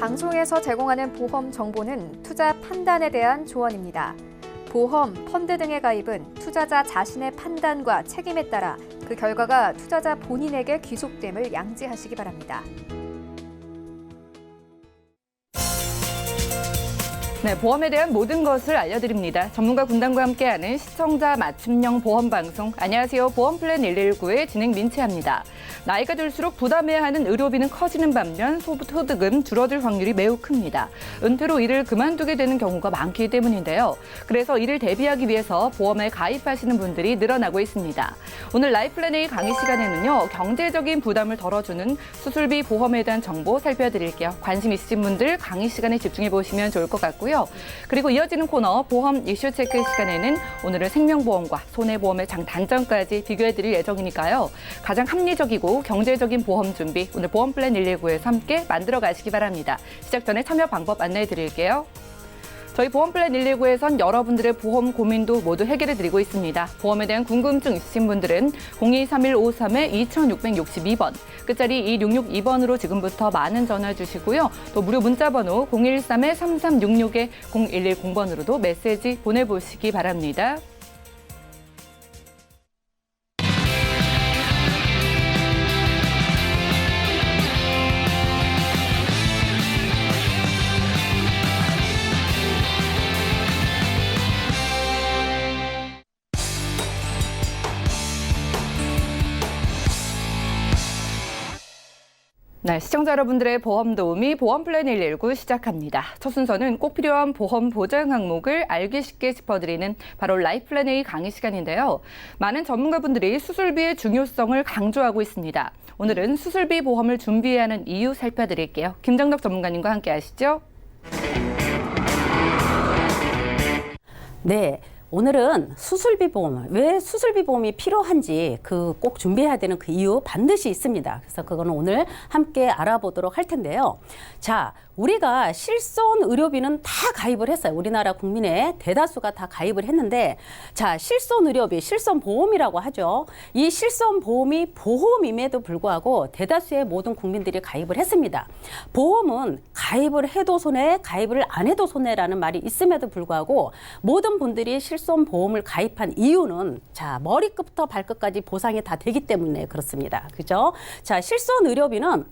방송에서 제공하는 보험 정보는 투자 판단에 대한 조언입니다. 보험, 펀드 등의 가입은 투자자 자신의 판단과 책임에 따라 그 결과가 투자자 본인에게 귀속됨을 양지하시기 바랍니다. 네, 보험에 대한 모든 것을 알려드립니다. 전문가 군단과 함께하는 시청자 맞춤형 보험 방송. 안녕하세요. 보험플랜 119의 진행 민채합니다. 나이가 들수록 부담해야 하는 의료비는 커지는 반면 소득은 줄어들 확률이 매우 큽니다. 은퇴로 일을 그만두게 되는 경우가 많기 때문인데요. 그래서 이를 대비하기 위해서 보험에 가입하시는 분들이 늘어나고 있습니다. 오늘 라이플랜 A 강의 시간에는요, 경제적인 부담을 덜어주는 수술비 보험에 대한 정보 살펴드릴게요. 관심 있으신 분들 강의 시간에 집중해 보시면 좋을 것 같고요. 그리고 이어지는 코너 보험 이슈 체크 시간에는 오늘은 생명보험과 손해보험의 장단점까지 비교해드릴 예정이니까요. 가장 합리적이고 경제적인 보험 준비, 오늘 보험플랜 119에서 함께 만들어 가시기 바랍니다. 시작 전에 참여 방법 안내해 드릴게요. 저희 보험플랜 119에선 여러분들의 보험 고민도 모두 해결해 드리고 있습니다. 보험에 대한 궁금증 있으신 분들은 023153-2662번, 끝자리 2662번으로 지금부터 많은 전화 주시고요. 또 무료 문자번호 013-3366-0110번으로도 메시지 보내보시기 바랍니다. 네, 시청자 여러분들의 보험 도우미 보험플랜 119 시작합니다. 첫 순서는 꼭 필요한 보험 보장 항목을 알기 쉽게 짚어드리는 바로 라이플랜 A 강의 시간인데요. 많은 전문가분들이 수술비의 중요성을 강조하고 있습니다. 오늘은 수술비 보험을 준비해야 하는 이유 살펴드릴게요. 김정덕 전문가님과 함께 하시죠. 네. 오늘은 수술비 보험, 왜 수술비 보험이 필요한지 꼭 준비해야 되는 그 이유 반드시 있습니다. 그래서 그거는 오늘 함께 알아보도록 할 텐데요. 자, 우리가 실손 의료비는 다 가입을 했어요. 우리나라 국민의 대다수가 다 가입을 했는데, 자, 실손 의료비, 실손 보험이라고 하죠. 이 실손 보험이 보험임에도 불구하고 대다수의 모든 국민들이 가입을 했습니다. 보험은 가입을 해도 손해, 가입을 안 해도 손해라는 말이 있음에도 불구하고 모든 분들이 실손 보험을 가입한 이유는, 자, 머리끝부터 발끝까지 보상이 다 되기 때문에 그렇습니다. 그죠? 자, 실손 의료비는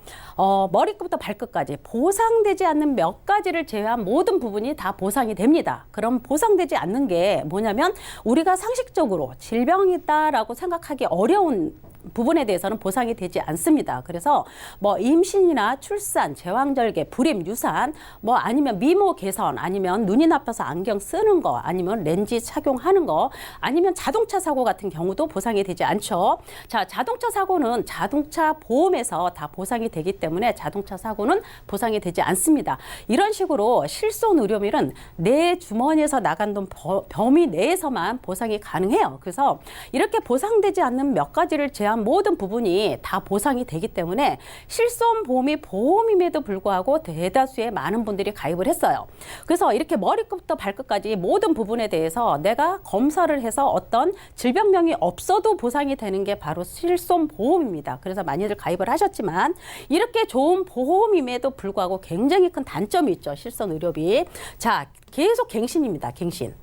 머리끝부터 발끝까지 보상되지 않는 몇 가지를 제외한 모든 부분이 다 보상이 됩니다. 그럼 보상되지 않는 게 뭐냐면, 우리가 상식적으로 질병이 있다라고 생각하기 어려운 부분에 대해서는 보상이 되지 않습니다. 그래서 뭐 임신이나 출산, 제왕절개, 불임, 유산, 뭐 아니면 미모 개선, 아니면 눈이 나빠서 안경 쓰는 거, 아니면 렌즈 착용하는 거, 아니면 자동차 사고 같은 경우도 보상이 되지 않죠. 자, 자동차 사고는 자동차 보험에서 다 보상이 되기 때문에 자동차 사고는 보상이 되지 않습니다. 이런 식으로 실손 의료비는 내 주머니에서 나간 돈 범위 내에서만 보상이 가능해요. 그래서 이렇게 보상되지 않는 몇 가지를 제한 모든 부분이 다 보상이 되기 때문에 실손 보험이 보험임에도 불구하고 대다수의 많은 분들이 가입을 했어요. 그래서 이렇게 머리끝부터 발끝까지 모든 부분에 대해서 내가 검사를 해서 어떤 질병명이 없어도 보상이 되는 게 바로 실손 보험입니다. 그래서 많이들 가입을 하셨지만, 이렇게 좋은 보험임에도 불구하고 굉장히 큰 단점이 있죠. 실손 의료비. 자, 계속 갱신입니다. 갱신.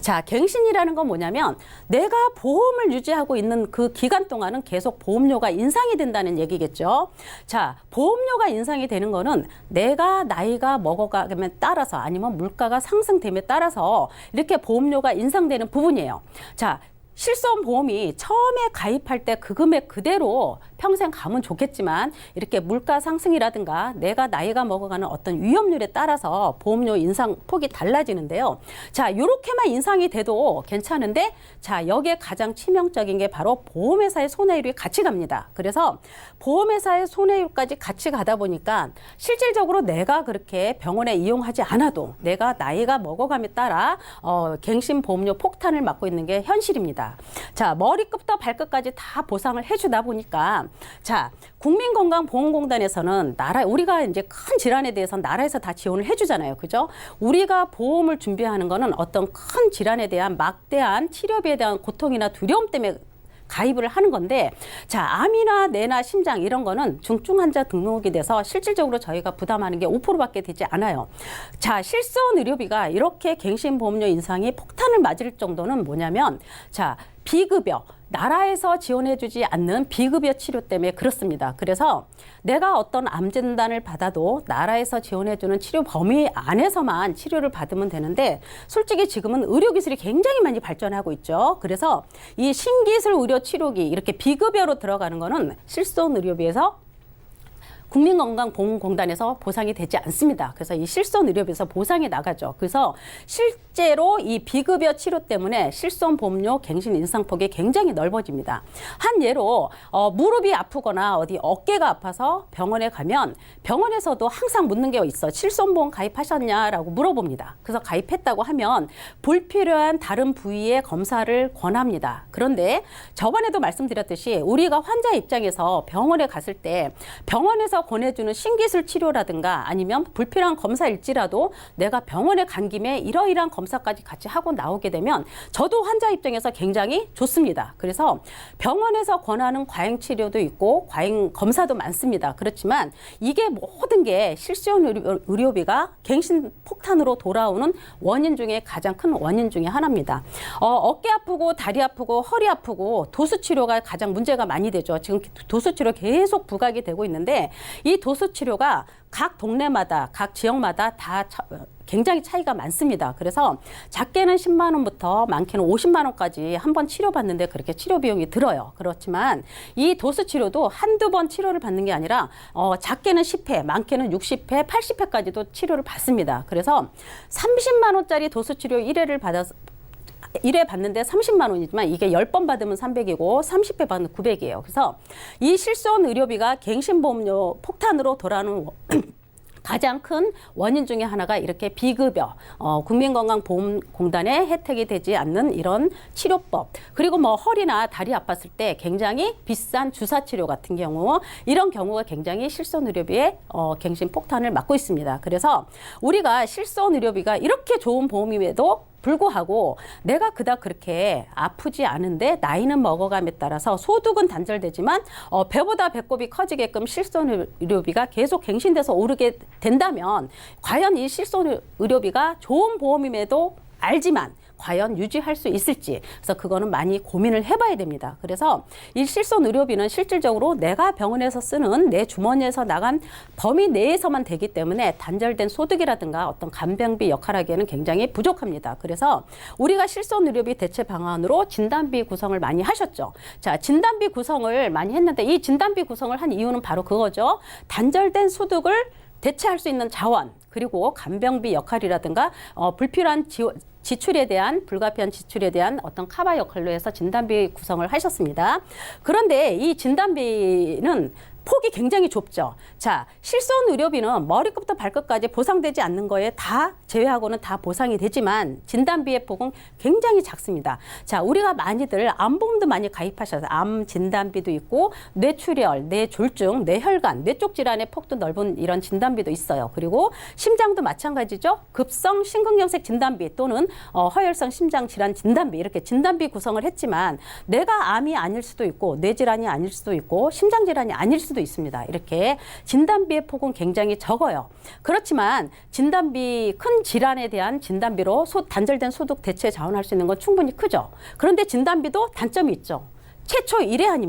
자, 갱신이라는 건 뭐냐면, 내가 보험을 유지하고 있는 그 기간 동안은 계속 보험료가 인상이 된다는 얘기겠죠. 자, 보험료가 인상이 되는 거는 내가 나이가 먹어가면 따라서, 아니면 물가가 상승됨에 따라서 이렇게 보험료가 인상되는 부분이에요. 자, 실손 보험이 처음에 가입할 때 그 금액 그대로 평생 가면 좋겠지만, 이렇게 물가 상승이라든가 내가 나이가 먹어가는 어떤 위험률에 따라서 보험료 인상 폭이 달라지는데요. 자, 요렇게만 인상이 돼도 괜찮은데, 자, 여기에 가장 치명적인 게 바로 보험회사의 손해율이 같이 갑니다. 그래서 보험회사의 손해율까지 같이 가다 보니까 실질적으로 내가 그렇게 병원에 이용하지 않아도 내가 나이가 먹어감에 따라 갱신 보험료 폭탄을 맞고 있는 게 현실입니다. 자, 머리끝부터 발끝까지 다 보상을 해주다 보니까, 자, 국민건강보험공단에서는 우리가 이제 큰 질환에 대해서는 나라에서 다 지원을 해주잖아요. 그죠? 우리가 보험을 준비하는 거는 어떤 큰 질환에 대한 막대한 치료비에 대한 고통이나 두려움 때문에 가입을 하는 건데, 자, 암이나 뇌나 심장 이런 거는 중증 환자 등록이 돼서 실질적으로 저희가 부담하는 게 5%밖에 되지 않아요. 자, 실손 의료비가 이렇게 갱신보험료 인상이 폭탄을 맞을 정도는 뭐냐면, 자, 비급여, 나라에서 지원해주지 않는 비급여 치료 때문에 그렇습니다. 그래서 내가 어떤 암 진단을 받아도 나라에서 지원해주는 치료 범위 안에서만 치료를 받으면 되는데, 솔직히 지금은 의료기술이 굉장히 많이 발전하고 있죠. 그래서 이 신기술 의료 치료기 이렇게 비급여로 들어가는 거는 실손 의료비에서 국민건강보험공단에서 보상이 되지 않습니다. 그래서 이 실손 의료비에서 보상이 나가죠. 그래서 실제로 이 비급여 치료 때문에 실손 보험료 갱신 인상폭이 굉장히 넓어집니다. 한 예로 무릎이 아프거나 어디 어깨가 아파서 병원에 가면 병원에서도 항상 묻는 게 있어. 실손보험 가입하셨냐라고 물어봅니다. 그래서 가입했다고 하면 불필요한 다른 부위의 검사를 권합니다. 그런데 저번에도 말씀드렸듯이 우리가 환자 입장에서 병원에 갔을 때 병원에서 권해주는 신기술 치료라든가 아니면 불필요한 검사일지라도 내가 병원에 간 김에 이러이러한 검사까지 같이 하고 나오게 되면 저도 환자 입장에서 굉장히 좋습니다. 그래서 병원에서 권하는 과잉 치료도 있고 과잉 검사도 많습니다. 그렇지만 이게 모든 게 실손 의료비가 갱신 폭탄으로 돌아오는 원인 중에 가장 큰 원인 중에 하나입니다. 어깨 아프고 다리 아프고 허리 아프고 도수 치료가 가장 문제가 많이 되죠. 지금 도수 치료 계속 부각이 되고 있는데 이 도수 치료가 각 동네마다 각 지역마다 다 굉장히 차이가 많습니다. 그래서 작게는 10만 원부터 많게는 50만 원까지 한 번 치료받는데 그렇게 치료 비용이 들어요. 그렇지만 이 도수 치료도 한두 번 치료를 받는 게 아니라 작게는 10회, 많게는 60회, 80회까지도 치료를 받습니다. 그래서 30만 원짜리 도수 치료 1회를 받아서 1회 받는데 30만 원이지만 이게 10번 받으면 300이고 30회 받으면 900이에요. 그래서 이 실손 의료비가 갱신보험료 폭탄으로 돌아오는 가장 큰 원인 중에 하나가 이렇게 비급여, 국민건강보험공단의 혜택이 되지 않는 이런 치료법, 그리고 뭐 허리나 다리 아팠을 때 굉장히 비싼 주사치료 같은 경우, 이런 경우가 굉장히 실손의료비의 갱신 폭탄을 맞고 있습니다. 그래서 우리가 실손의료비가 이렇게 좋은 보험임에도 불구하고 내가 그닥 그렇게 아프지 않은데 나이는 먹어감에 따라서 소득은 단절되지만 배보다 배꼽이 커지게끔 실손의료비가 계속 갱신돼서 오르게 된다면 과연 이 실손의료비가 좋은 보험임에도 알지만 과연 유지할 수 있을지, 그래서 그거는 많이 고민을 해봐야 됩니다. 그래서 이 실손 의료비는 실질적으로 내가 병원에서 쓰는 내 주머니에서 나간 범위 내에서만 되기 때문에 단절된 소득이라든가 어떤 간병비 역할하기에는 굉장히 부족합니다. 그래서 우리가 실손 의료비 대체 방안으로 진단비 구성을 많이 하셨죠. 자, 진단비 구성을 많이 했는데 이 진단비 구성을 한 이유는 바로 그거죠. 단절된 소득을 대체할 수 있는 자원, 그리고 간병비 역할이라든가 불필요한 지출에 대한 불가피한 지출에 대한 어떤 커버 역할로 해서 진단비 구성을 하셨습니다. 그런데 이 진단비는 폭이 굉장히 좁죠. 자, 실손 의료비는 머리끝부터 발끝까지 보상되지 않는 거에 다 제외하고는 다 보상이 되지만 진단비의 폭은 굉장히 작습니다. 자, 우리가 많이들 암보험도 많이 가입하셔서 암 진단비도 있고 뇌출혈, 뇌졸중, 뇌혈관, 뇌쪽 질환의 폭도 넓은 이런 진단비도 있어요. 그리고 심장도 마찬가지죠. 급성 심근경색 진단비 또는 허혈성 심장 질환 진단비, 이렇게 진단비 구성을 했지만 내가 암이 아닐 수도 있고 뇌질환이 아닐 수도 있고 심장 질환이 아닐 수도 있습니다. 이렇게 진단비의 폭은 굉장히 적어요. 그렇지만 진단비, 큰 질환에 대한 진단비로 단절된 소득 대체 자원할 수 있는 건 충분히 크죠. 그런데 진단비도 단점이 있죠. 최초 1회 한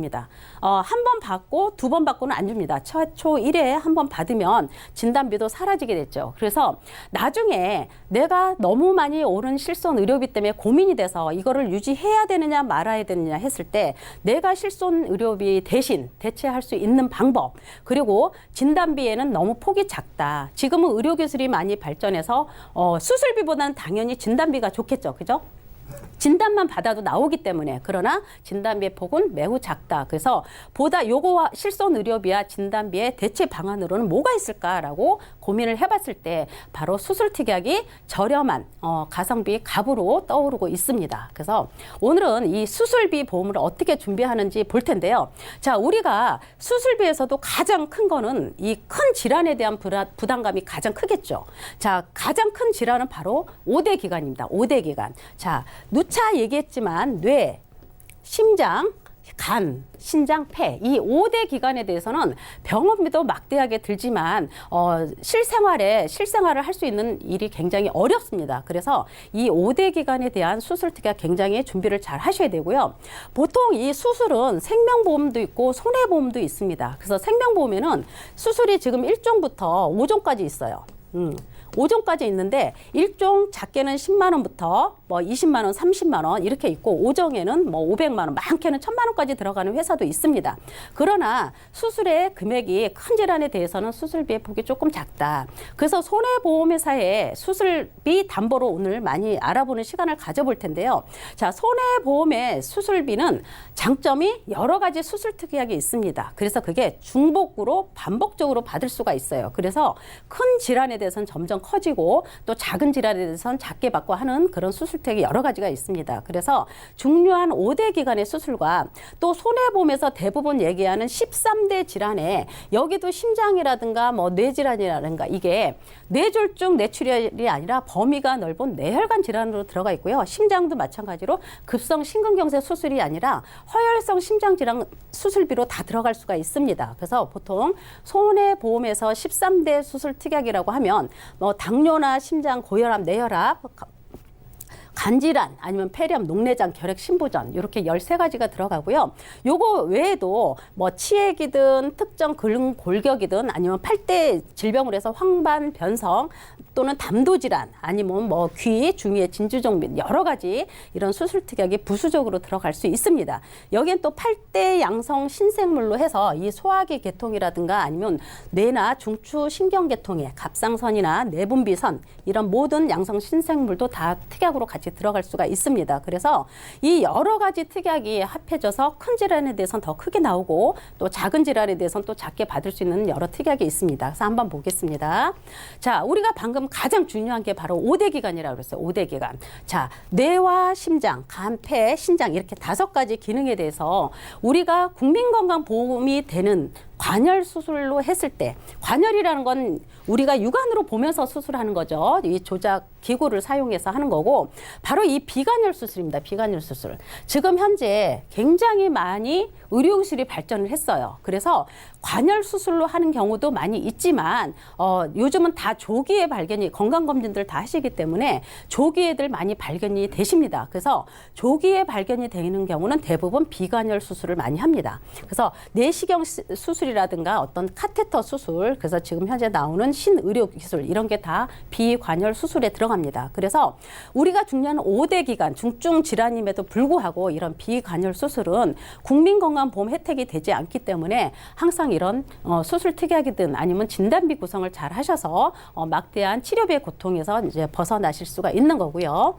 번 받고 2번 받고는 안 줍니다. 최초 1회에 한 번 받으면 진단비도 사라지게 됐죠. 그래서 나중에 내가 너무 많이 오른 실손 의료비 때문에 고민이 돼서 이거를 유지해야 되느냐 말아야 되느냐 했을 때 내가 실손 의료비 대신 대체할 수 있는 방법, 그리고 진단비에는 너무 폭이 작다. 지금은 의료기술이 많이 발전해서 수술비보다는 당연히 진단비가 좋겠죠. 그죠? 진단만 받아도 나오기 때문에. 그러나 진단비의 폭은 매우 작다. 그래서 보다 요거와 실손 의료비와 진단비의 대체 방안으로는 뭐가 있을까라고 고민을 해봤을 때 바로 수술 특약이 저렴한 가성비 갑으로 떠오르고 있습니다. 그래서 오늘은 이 수술비 보험을 어떻게 준비하는지 볼 텐데요. 자, 우리가 수술비에서도 가장 큰 거는 이 큰 질환에 대한 부담감이 가장 크겠죠. 자, 가장 큰 질환은 바로 5대 기관입니다. 5대 기관. 자, 누차 얘기했지만 뇌, 심장, 간, 신장, 폐 이 5대 기관에 대해서는 병원비도 막대하게 들지만 실생활을 할 수 있는 일이 굉장히 어렵습니다. 그래서 이 5대 기관에 대한 수술 특약 굉장히 준비를 잘 하셔야 되고요. 보통 이 수술은 생명보험도 있고 손해보험도 있습니다. 그래서 생명보험에는 수술이 지금 1종부터 5종까지 있어요. 5종까지 있는데 1종 작게는 10만 원부터 뭐 20만 원, 30만 원 이렇게 있고 5종에는 뭐 500만 원, 많게는 1000만 원까지 들어가는 회사도 있습니다. 그러나 수술의 금액이 큰 질환에 대해서는 수술비의 폭이 조금 작다. 그래서 손해보험회사의 수술비 담보로 오늘 많이 알아보는 시간을 가져볼 텐데요. 자, 손해보험의 수술비는 장점이 여러 가지 수술 특약이 있습니다. 그래서 그게 중복으로 반복적으로 받을 수가 있어요. 그래서 큰 질환에 대해서는 점점 커지고 또 작은 질환에 대해서는 작게 받고 하는 그런 수술택이 여러 가지가 있습니다. 그래서 중요한 5대 기관의 수술과 또 손해보험에서 대부분 얘기하는 13대 질환에 여기도 심장이라든가 뭐 뇌질환이라든가 이게 뇌졸중, 뇌출혈이 아니라 범위가 넓은 뇌혈관 질환으로 들어가 있고요. 심장도 마찬가지로 급성 심근경색 수술이 아니라 허혈성 심장질환 수술비로 다 들어갈 수가 있습니다. 그래서 보통 손해보험에서 13대 수술 특약이라고 하면 뭐 당뇨나 심장, 고혈압, 뇌혈압, 간질환 아니면 폐렴, 녹내장, 결핵, 신부전 이렇게 13가지가 들어가고요. 요거 외에도 뭐 치액이든 특정 골격이든 아니면 팔대 질병으로 해서 황반, 변성 또는 담도질환 아니면 뭐 귀, 중이의 진주종 및 여러 가지 이런 수술 특약이 부수적으로 들어갈 수 있습니다. 여기엔 또 팔대 양성 신생물로 해서 이 소화기 계통이라든가 아니면 뇌나 중추 신경계통의 갑상선이나 내분비선 이런 모든 양성 신생물도 다 특약으로 같이 들어갈 수가 있습니다. 그래서 이 여러 가지 특약이 합해져서 큰 질환에 대해서는 더 크게 나오고 또 작은 질환에 대해서는 또 작게 받을 수 있는 여러 특약이 있습니다. 그래서 한번 보겠습니다. 자, 우리가 방금 가장 중요한 게 바로 5대 기관이라고 그랬어요. 5대 기관. 자, 뇌와 심장, 간, 폐, 신장 이렇게 5가지 기능에 대해서 우리가 국민건강보험이 되는 관열 수술로 했을 때 관열이라는 건 우리가 육안으로 보면서 수술하는 거죠. 이 조작 기구를 사용해서 하는 거고 바로 이 비관열 수술입니다. 비관열 수술. 지금 현재 굉장히 많이 의료기술이 발전을 했어요. 그래서 관열 수술로 하는 경우도 많이 있지만 요즘은 다 조기에 발견이 건강검진들 다 하시기 때문에 조기에들 많이 발견이 되십니다. 그래서 조기에 발견이 되는 경우는 대부분 비관열 수술을 많이 합니다. 그래서 내시경 수술이라든가 어떤 카테터 수술 그래서 지금 현재 나오는 신의료 기술 이런 게 다 비관열 수술에 들어갑니다. 그래서 우리가 중요한 5대 기관 중증 질환임에도 불구하고 이런 비관열 수술은 국민건강보험 혜택이 되지 않기 때문에 항상 이런 수술 특약이든 아니면 진단비 구성을 잘 하셔서 막대한 치료비의 고통에서 이제 벗어나실 수가 있는 거고요.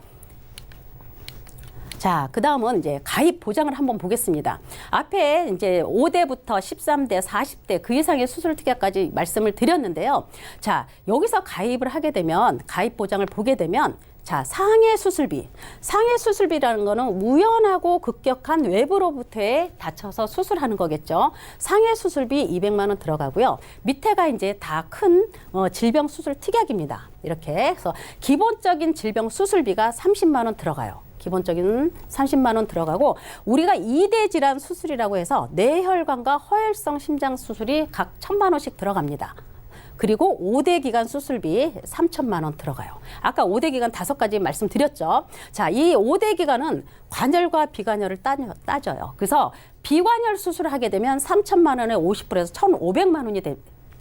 자, 그 다음은 이제 가입 보장을 한번 보겠습니다. 앞에 이제 5대부터 13대, 40대 그 이상의 수술 특약까지 말씀을 드렸는데요. 자, 여기서 가입을 하게 되면 가입 보장을 보게 되면 자, 상해 수술비. 상해 수술비라는 거는 우연하고 급격한 외부로부터에 다쳐서 수술하는 거겠죠. 상해 수술비 200만 원 들어가고요. 밑에가 이제 다 큰 질병 수술 특약입니다. 이렇게 해서 기본적인 질병 수술비가 30만 원 들어가요. 기본적인 30만 원 들어가고 우리가 2대 질환 수술이라고 해서 뇌혈관과 허혈성 심장 수술이 각 1000만 원씩 들어갑니다. 그리고 5대 기관 수술비 3천만 원 들어가요. 아까 5대 기관 5가지 말씀드렸죠. 자, 이 5대 기관은 관열과 비관열을 따져요. 그래서 비관열 수술을 하게 되면 3천만 원에 50%에서 1,500만 원이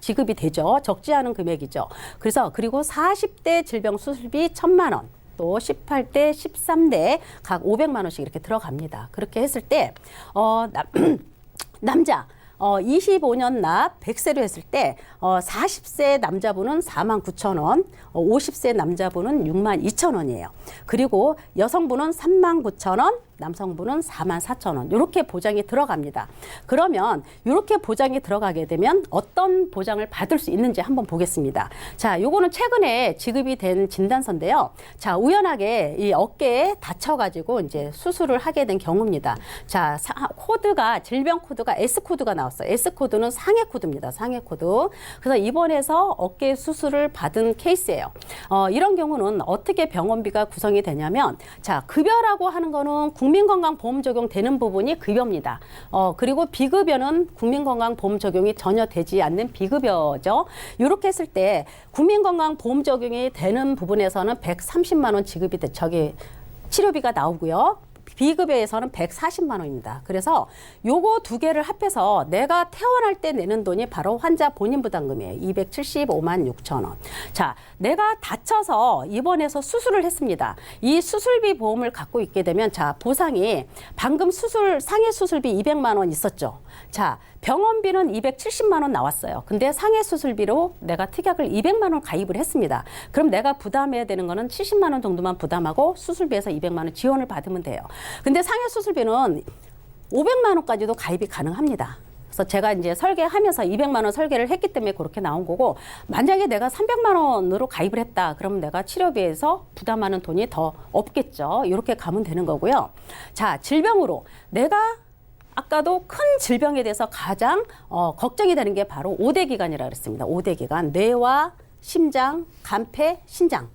지급이 되죠. 적지 않은 금액이죠. 그래서 그리고 40대 질병 수술비 1,000만 원. 또 18대, 13대 각 500만 원씩 이렇게 들어갑니다. 그렇게 했을 때 남자 25년 납 100세로 했을 때 40세 남자분은 49,000원, 50세 남자분은 62,000원이에요. 그리고 여성분은 39,000원, 남성분은 44,000원 이렇게 보장이 들어갑니다. 그러면 이렇게 보장이 들어가게 되면 어떤 보장을 받을 수 있는지 한번 보겠습니다. 자, 요거는 최근에 지급이 된 진단서인데요. 자, 우연하게 이 어깨에 다쳐가지고 이제 수술을 하게 된 경우입니다. 자, 코드가 질병 코드가 S 코드가 나왔어요. S 코드는 상해 코드입니다. 상해 코드. 그래서 입원해서 어깨 수술을 받은 케이스예요. 이런 경우는 어떻게 병원비가 구성이 되냐면, 자, 급여라고 하는 거는 국민건강보험 적용되는 부분이 급여입니다. 그리고 비급여는 국민건강보험 적용이 전혀 되지 않는 비급여죠. 이렇게 했을 때 국민건강보험 적용이 되는 부분에서는 130만 원 지급이 치료비가 나오고요. 비급여에서는 140만 원입니다. 그래서 요거 두 개를 합해서 내가 퇴원할 때 내는 돈이 바로 환자 본인 부담금이에요. 275만 6천 원. 자, 내가 다쳐서 입원해서 수술을 했습니다. 이 수술비 보험을 갖고 있게 되면, 자, 보상이 방금 상해 수술비 200만 원 있었죠. 자, 병원비는 270만 원 나왔어요. 근데 상해 수술비로 내가 특약을 200만 원 가입을 했습니다. 그럼 내가 부담해야 되는 거는 70만 원 정도만 부담하고 수술비에서 200만 원 지원을 받으면 돼요. 근데 상해 수술비는 500만 원까지도 가입이 가능합니다. 그래서 제가 이제 설계하면서 200만 원 설계를 했기 때문에 그렇게 나온 거고, 만약에 내가 300만 원으로 가입을 했다. 그럼 내가 치료비에서 부담하는 돈이 더 없겠죠. 이렇게 가면 되는 거고요. 자, 질병으로 내가 아까도 큰 질병에 대해서 가장 걱정이 되는 게 바로 5대 기관이라고 그랬습니다. 5대 기관, 뇌와 심장, 간, 폐, 신장.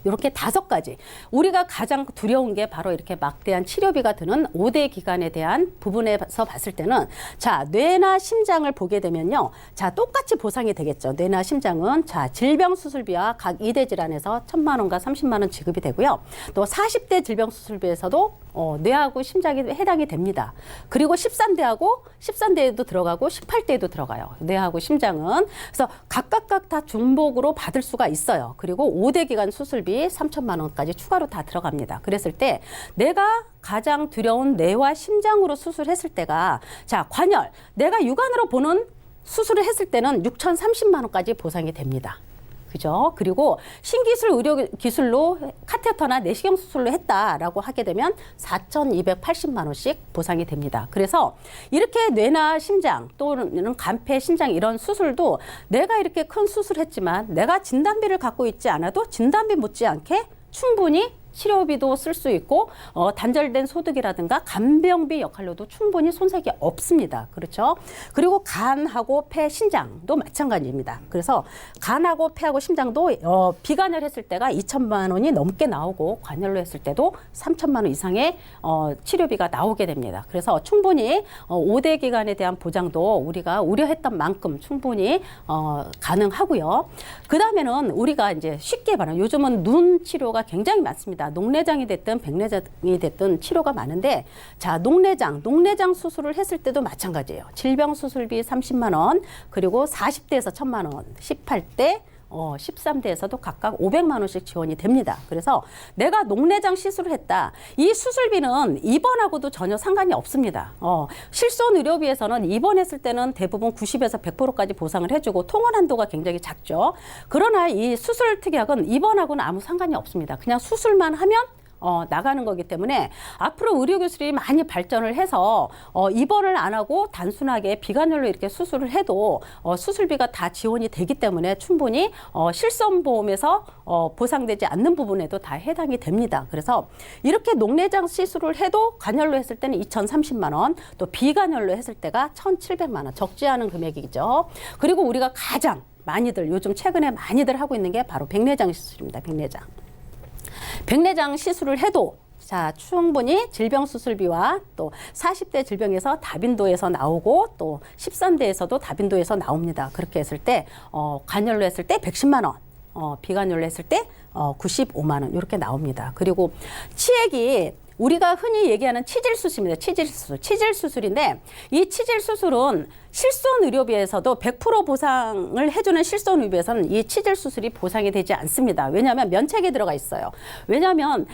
이렇게 5가지. 우리가 가장 두려운 게 바로 이렇게 막대한 치료비가 드는 5대 기관에 대한 부분에서 봤을 때는, 자, 뇌나 심장을 보게 되면요. 자, 똑같이 보상이 되겠죠. 뇌나 심장은, 자, 질병 수술비와 각 2대 질환에서 1,000만 원과 30만 원 지급이 되고요. 또 40대 질병 수술비에서도 뇌하고 심장이 해당이 됩니다. 그리고 13대에도 들어가고 18대에도 들어가요. 뇌하고 심장은. 그래서 각각 다 중복으로 받을 수가 있어요. 그리고 5대 기관 수술비 3,000만 원까지 추가로 다 들어갑니다. 그랬을 때 내가 가장 두려운 뇌와 심장으로 수술했을 때가, 자, 관열. 내가 육안으로 보는 수술을 했을 때는 6,030만 원까지 보상이 됩니다. 그죠? 그리고 신기술 의료기술로 카테터나 내시경 수술로 했다라고 하게 되면 4,280만 원씩 보상이 됩니다. 그래서 이렇게 뇌나 심장 또는 간폐, 신장 이런 수술도 내가 이렇게 큰 수술했지만 내가 진단비를 갖고 있지 않아도 진단비 못지않게 충분히 치료비도 쓸 수 있고 단절된 소득이라든가 간병비 역할로도 충분히 손색이 없습니다. 그렇죠? 그리고 간하고 폐, 신장도 마찬가지입니다. 그래서 간하고 폐하고 심장도 비관혈했을 때가 2천만 원이 넘게 나오고 관혈로 했을 때도 3천만 원 이상의 치료비가 나오게 됩니다. 그래서 충분히 5대 기관에 대한 보장도 우리가 우려했던 만큼 충분히 가능하고요. 그 다음에는 우리가 이제 쉽게 말하면 요즘은 눈 치료가 굉장히 많습니다. 녹내장이 됐든 백내장이 됐든 치료가 많은데, 자, 녹내장 수술을 했을 때도 마찬가지예요. 질병 수술비 30만 원, 그리고 40대에서 1,000만 원, 18대, 13대에서도 각각 500만 원씩 지원이 됩니다. 그래서 내가 녹내장 시술을 했다. 이 수술비는 입원하고도 전혀 상관이 없습니다. 실손 의료비에서는 입원했을 때는 대부분 90에서 100%까지 보상을 해주고 통원 한도가 굉장히 작죠. 그러나 이 수술 특약은 입원하고는 아무 상관이 없습니다. 그냥 수술만 하면 나가는 거기 때문에 앞으로 의료기술이 많이 발전을 해서 입원을 안 하고 단순하게 비관혈로 이렇게 수술을 해도 수술비가 다 지원이 되기 때문에 충분히 실손보험에서 보상되지 않는 부분에도 다 해당이 됩니다. 그래서 이렇게 녹내장 시술을 해도 관혈로 했을 때는 2,030만 원, 또 비관혈로 했을 때가 1,700만 원, 적지 않은 금액이죠. 그리고 우리가 가장 많이들 요즘 최근에 많이들 하고 있는 게 바로 백내장 시술입니다. 백내장 시술을 해도, 자, 충분히 질병 수술비와 또 40대 질병에서 다빈도에서 나오고 또 13대에서도 다빈도에서 나옵니다. 그렇게 했을 때 관혈로 했을 때 110만 원, 비관혈로 했을 때 95만 원 이렇게 나옵니다. 그리고 치액이 우리가 흔히 얘기하는 치질 수술입니다. 치질 수술인데 이 치질 수술은 실손 의료비에서도 100% 보상을 해주는 실손 의료비에서는 이 치질 수술이 보상이 되지 않습니다. 왜냐하면 면책이 들어가 있어요. 왜냐하면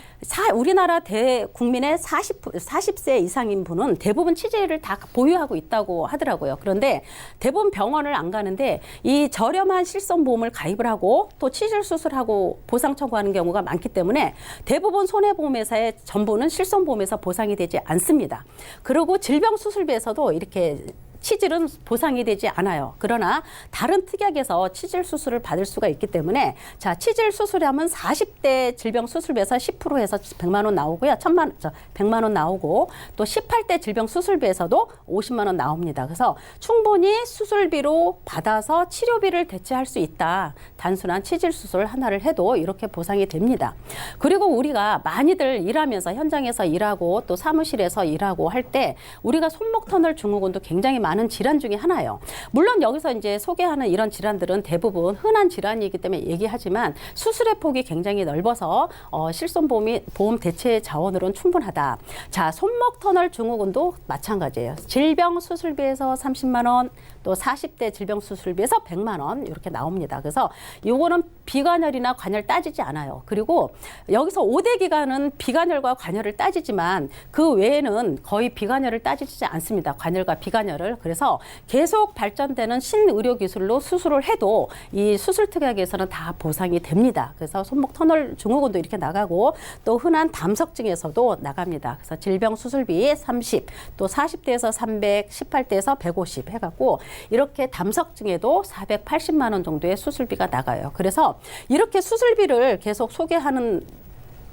우리나라 대국민의 40세 이상인 분은 대부분 치질을 다 보유하고 있다고 하더라고요. 그런데 대부분 병원을 안 가는데 이 저렴한 실손보험을 가입을 하고 또 치질 수술하고 보상 청구하는 경우가 많기 때문에 대부분 손해보험회사의 전부는 실손보험에서 보상이 되지 않습니다. 그리고 질병 수술비에서도 이렇게 치질은 보상이 되지 않아요. 그러나 다른 특약에서 치질 수술을 받을 수가 있기 때문에 자, 치질 수술하면 40대 질병 수술비에서 10% 해서 100만 원 나오고요. 100만 원 나오고 또 18대 질병 수술비에서도 50만 원 나옵니다. 그래서 충분히 수술비로 받아서 치료비를 대체할 수 있다. 단순한 치질 수술 하나를 해도 이렇게 보상이 됩니다. 그리고 우리가 많이들 일하면서 현장에서 일하고 또 사무실에서 일하고 할 때 우리가 손목 터널 증후군도 굉장히 많은 질환 중에 하나예요. 물론 여기서 이제 소개하는 이런 질환들은 대부분 흔한 질환이기 때문에 얘기하지만 수술의 폭이 굉장히 넓어서 실손보험 대체 자원으로는 충분하다. 자, 손목 터널 증후군도 마찬가지예요. 질병 수술비에서 30만 원, 또 40대 질병 수술비에서 100만 원 이렇게 나옵니다. 그래서 요거는 비관혈이나 관혈 따지지 않아요. 그리고 여기서 5대 기관은 비관혈과 관혈을 따지지만 그 외에는 거의 비관혈을 따지지 않습니다. 관혈과 비관혈을. 그래서 계속 발전되는 신의료 기술로 수술을 해도 이 수술 특약에서는 다 보상이 됩니다. 그래서 손목 터널 증후군도 이렇게 나가고 또 흔한 담석증에서도 나갑니다. 그래서 질병 수술비 30, 또 40대에서 300, 18대에서 150 해갖고 이렇게 담석증에도 480만 원 정도의 수술비가 나가요. 그래서 이렇게 수술비를 계속 소개하는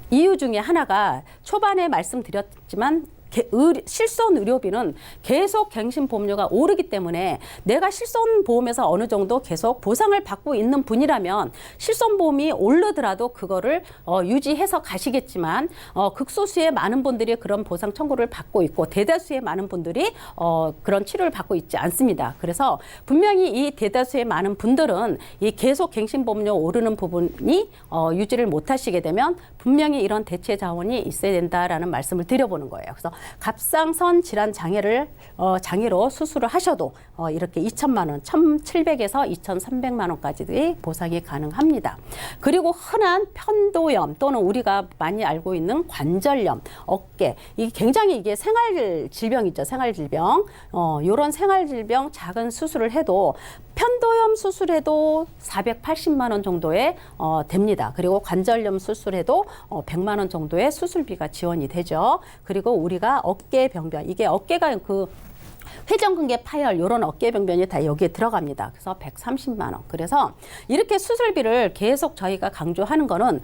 이유 중에 하나가 초반에 말씀드렸지만 실손 의료비는 계속 갱신보험료가 오르기 때문에 내가 실손보험에서 어느 정도 계속 보상을 받고 있는 분이라면 실손보험이 오르더라도 그거를 유지해서 가시겠지만 극소수의 많은 분들이 그런 보상 청구를 받고 있고 대다수의 많은 분들이 그런 치료를 받고 있지 않습니다. 그래서 분명히 이 대다수의 많은 분들은 이 계속 갱신보험료 오르는 부분이 유지를 못하시게 되면 분명히 이런 대체 자원이 있어야 된다라는 말씀을 드려보는 거예요. 그래서 갑상선 질환 장애로 수술을 하셔도 이렇게 2천만 원, 1,700에서 2,300만 원까지 보상이 가능합니다. 그리고 흔한 편도염 또는 우리가 많이 알고 있는 관절염, 어깨, 이게 굉장히 이게 생활 질병이죠. 생활 질병. 이런 생활 질병 작은 수술을 해도 편도염 수술해도 480만 원 정도에 됩니다. 그리고 관절염 수술해도 100만 원 정도의 수술비가 지원이 되죠. 그리고 우리가 어깨 병변, 이게 어깨가 회전근개 파열 이런 어깨 병변이 다 여기에 들어갑니다. 그래서 130만 원. 그래서 이렇게 수술비를 계속 저희가 강조하는 거는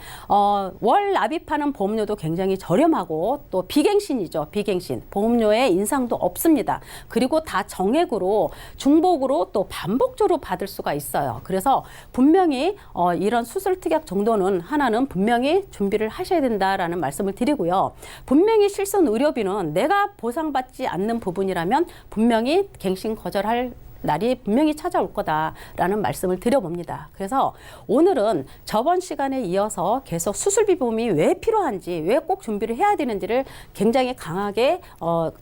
월 납입하는 보험료도 굉장히 저렴하고 또 비갱신이죠. 비갱신. 보험료에 인상도 없습니다. 그리고 다 정액으로 중복으로 또 반복적으로 받을 수가 있어요. 그래서 분명히 이런 수술 특약 정도는 하나는 분명히 준비를 하셔야 된다라는 말씀을 드리고요. 분명히 실손 의료비는 내가 보상받지 않는 부분이라면 분명히 갱신 거절할 날이 분명히 찾아올 거다라는 말씀을 드려봅니다. 그래서 오늘은 저번 시간에 이어서 계속 수술비 보험이 왜 필요한지, 왜 꼭 준비를 해야 되는지를 굉장히 강하게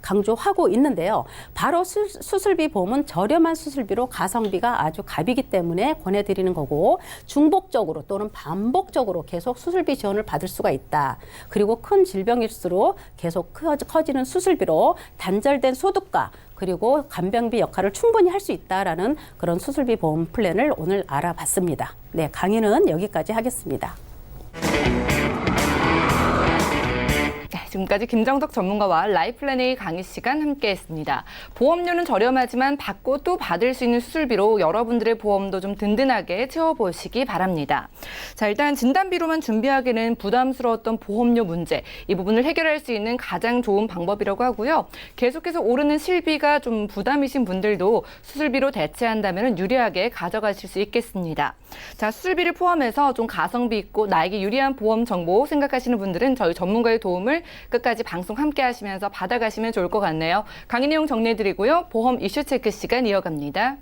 강조하고 있는데요. 바로 수술비 보험은 저렴한 수술비로 가성비가 아주 갑이기 때문에 권해드리는 거고, 중복적으로 또는 반복적으로 계속 수술비 지원을 받을 수가 있다. 그리고 큰 질병일수록 계속 커지는 수술비로 단절된 소득과 그리고 간병비 역할을 충분히 할 수 있다라는 그런 수술비 보험 플랜을 오늘 알아봤습니다. 네, 강의는 여기까지 하겠습니다. 지금까지 김정덕 전문가와 라이플랜A 강의 시간 함께했습니다. 보험료는 저렴하지만 받고 또 받을 수 있는 수술비로 여러분들의 보험도 좀 든든하게 채워보시기 바랍니다. 자, 일단 진단비로만 준비하기는 부담스러웠던 보험료 문제, 이 부분을 해결할 수 있는 가장 좋은 방법이라고 하고요. 계속해서 오르는 실비가 좀 부담이신 분들도 수술비로 대체한다면 유리하게 가져가실 수 있겠습니다. 자, 수술비를 포함해서 좀 가성비 있고 나에게 유리한 보험 정보 생각하시는 분들은 저희 전문가의 도움을 끝까지 방송 함께 하시면서 받아가시면 좋을 것 같네요. 강의 내용 정리해드리고요. 보험 이슈 체크 시간 이어갑니다.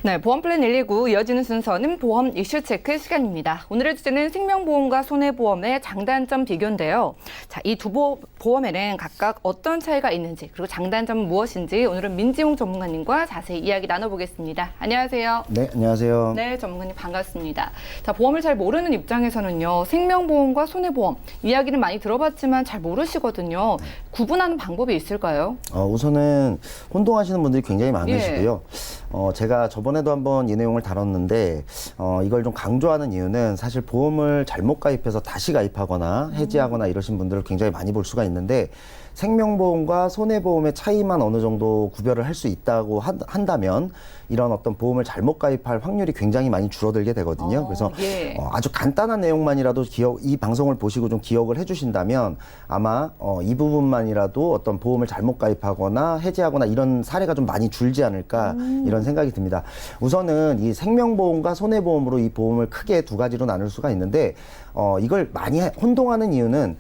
네, 보험플랜 119 이어지는 순서는 보험 이슈 체크 시간입니다. 오늘의 주제는 생명보험과 손해보험의 장단점 비교인데요. 자, 이 두 보험에는 각각 어떤 차이가 있는지 그리고 장단점은 무엇인지 오늘은 민지용 전문가님과 자세히 이야기 나눠보겠습니다. 안녕하세요. 네, 안녕하세요. 네, 전문가님 반갑습니다. 자, 보험을 잘 모르는 입장에서는요, 생명보험과 손해보험 이야기는 많이 들어봤지만 잘 모르시거든요. 구분하는 방법이 있을까요? 우선은 혼동하시는 분들이 굉장히 많으시고요. 제가 저번에도 한번 이 내용을 다뤘는데 이걸 좀 강조하는 이유는 사실 보험을 잘못 가입해서 다시 가입하거나 해지하거나 이러신 분들을 굉장히 많이 볼 수가 있는데 생명보험과 손해보험의 차이만 어느 정도 구별을 할 수 있다고 한다면 이런 어떤 보험을 잘못 가입할 확률이 굉장히 많이 줄어들게 되거든요. 그래서 예. 아주 간단한 내용만이라도 이 방송을 보시고 좀 기억을 해주신다면 아마 이 부분만이라도 어떤 보험을 잘못 가입하거나 해지하거나 이런 사례가 좀 많이 줄지 않을까 이런 생각이 듭니다. 우선은 이 생명보험과 손해보험으로 이 보험을 크게 두 가지로 나눌 수가 있는데 이걸 많이 혼동하는 이유는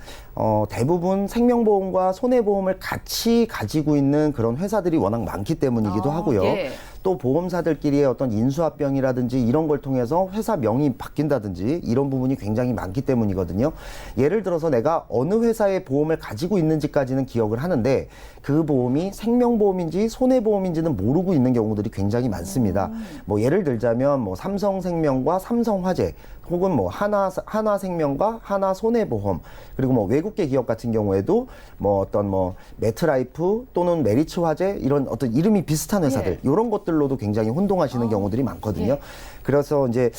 대부분 생명보험과 손해보험을 같이 가지고 있는 그런 회사들이 워낙 많기 때문이기도 하고요. 예. 또 보험사들끼리의 어떤 인수합병이라든지 이런 걸 통해서 회사 명이 바뀐다든지 이런 부분이 굉장히 많기 때문이거든요. 예를 들어서 내가 어느 회사의 보험을 가지고 있는지까지는 기억을 하는데 그 보험이 생명보험인지 손해보험인지는 모르고 있는 경우들이 굉장히 많습니다. 뭐 예를 들자면 뭐 삼성생명과 삼성화재 혹은 뭐 하나생명과 하나손해보험 그리고 뭐 외국계 기업 같은 경우에도 뭐 어떤 뭐 매트라이프 또는 메리츠화재 이런 어떤 이름이 비슷한 회사들 이런 것들로도 굉장히 혼동하시는 경우들이 많거든요. 그래서 이제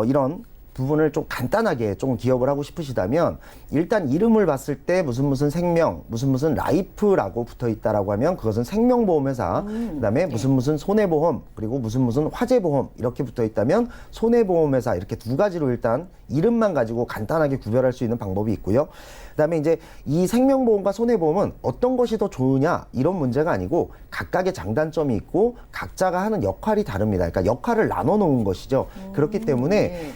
이런 부분을 좀 간단하게 좀 기억을 하고 싶으시다면 일단 이름을 봤을 때 무슨 생명, 무슨 라이프라고 붙어 있다라고 하면 그것은 생명보험 회사, 그다음에 무슨 손해보험, 그리고 무슨 화재보험 이렇게 붙어 있다면 손해보험 회사 이렇게 두 가지로 일단 이름만 가지고 간단하게 구별할 수 있는 방법이 있고요. 그다음에 이제 이 생명보험과 손해보험은 어떤 것이 더 좋으냐 이런 문제가 아니고 각각의 장단점이 있고 각자가 하는 역할이 다릅니다. 그러니까 역할을 나눠 놓은 것이죠. 그렇기 때문에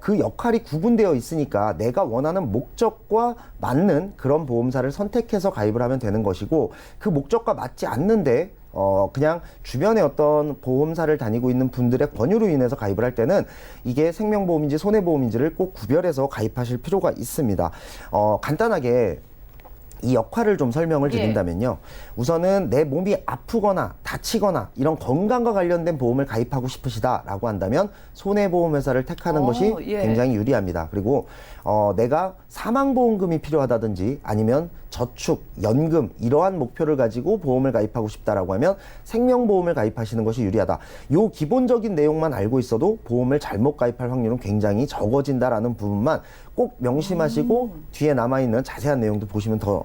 그 역할이 구분되어 있으니까 내가 원하는 목적과 맞는 그런 보험사를 선택해서 가입을 하면 되는 것이고 그 목적과 맞지 않는데 그냥 주변에 어떤 보험사를 다니고 있는 분들의 권유로 인해서 가입을 할 때는 이게 생명보험인지 손해보험인지를 꼭 구별해서 가입하실 필요가 있습니다. 간단하게 이 역할을 좀 설명을 드린다면요. 우선은 내 몸이 아프거나 다치거나 이런 건강과 관련된 보험을 가입하고 싶으시다라고 한다면 손해보험 회사를 택하는 것이 굉장히 유리합니다. 그리고 내가 사망보험금이 필요하다든지 아니면 저축, 연금 이러한 목표를 가지고 보험을 가입하고 싶다라고 하면 생명보험을 가입하시는 것이 유리하다. 요 기본적인 내용만 알고 있어도 보험을 잘못 가입할 확률은 굉장히 적어진다라는 부분만 꼭 명심하시고 뒤에 남아있는 자세한 내용도 보시면 더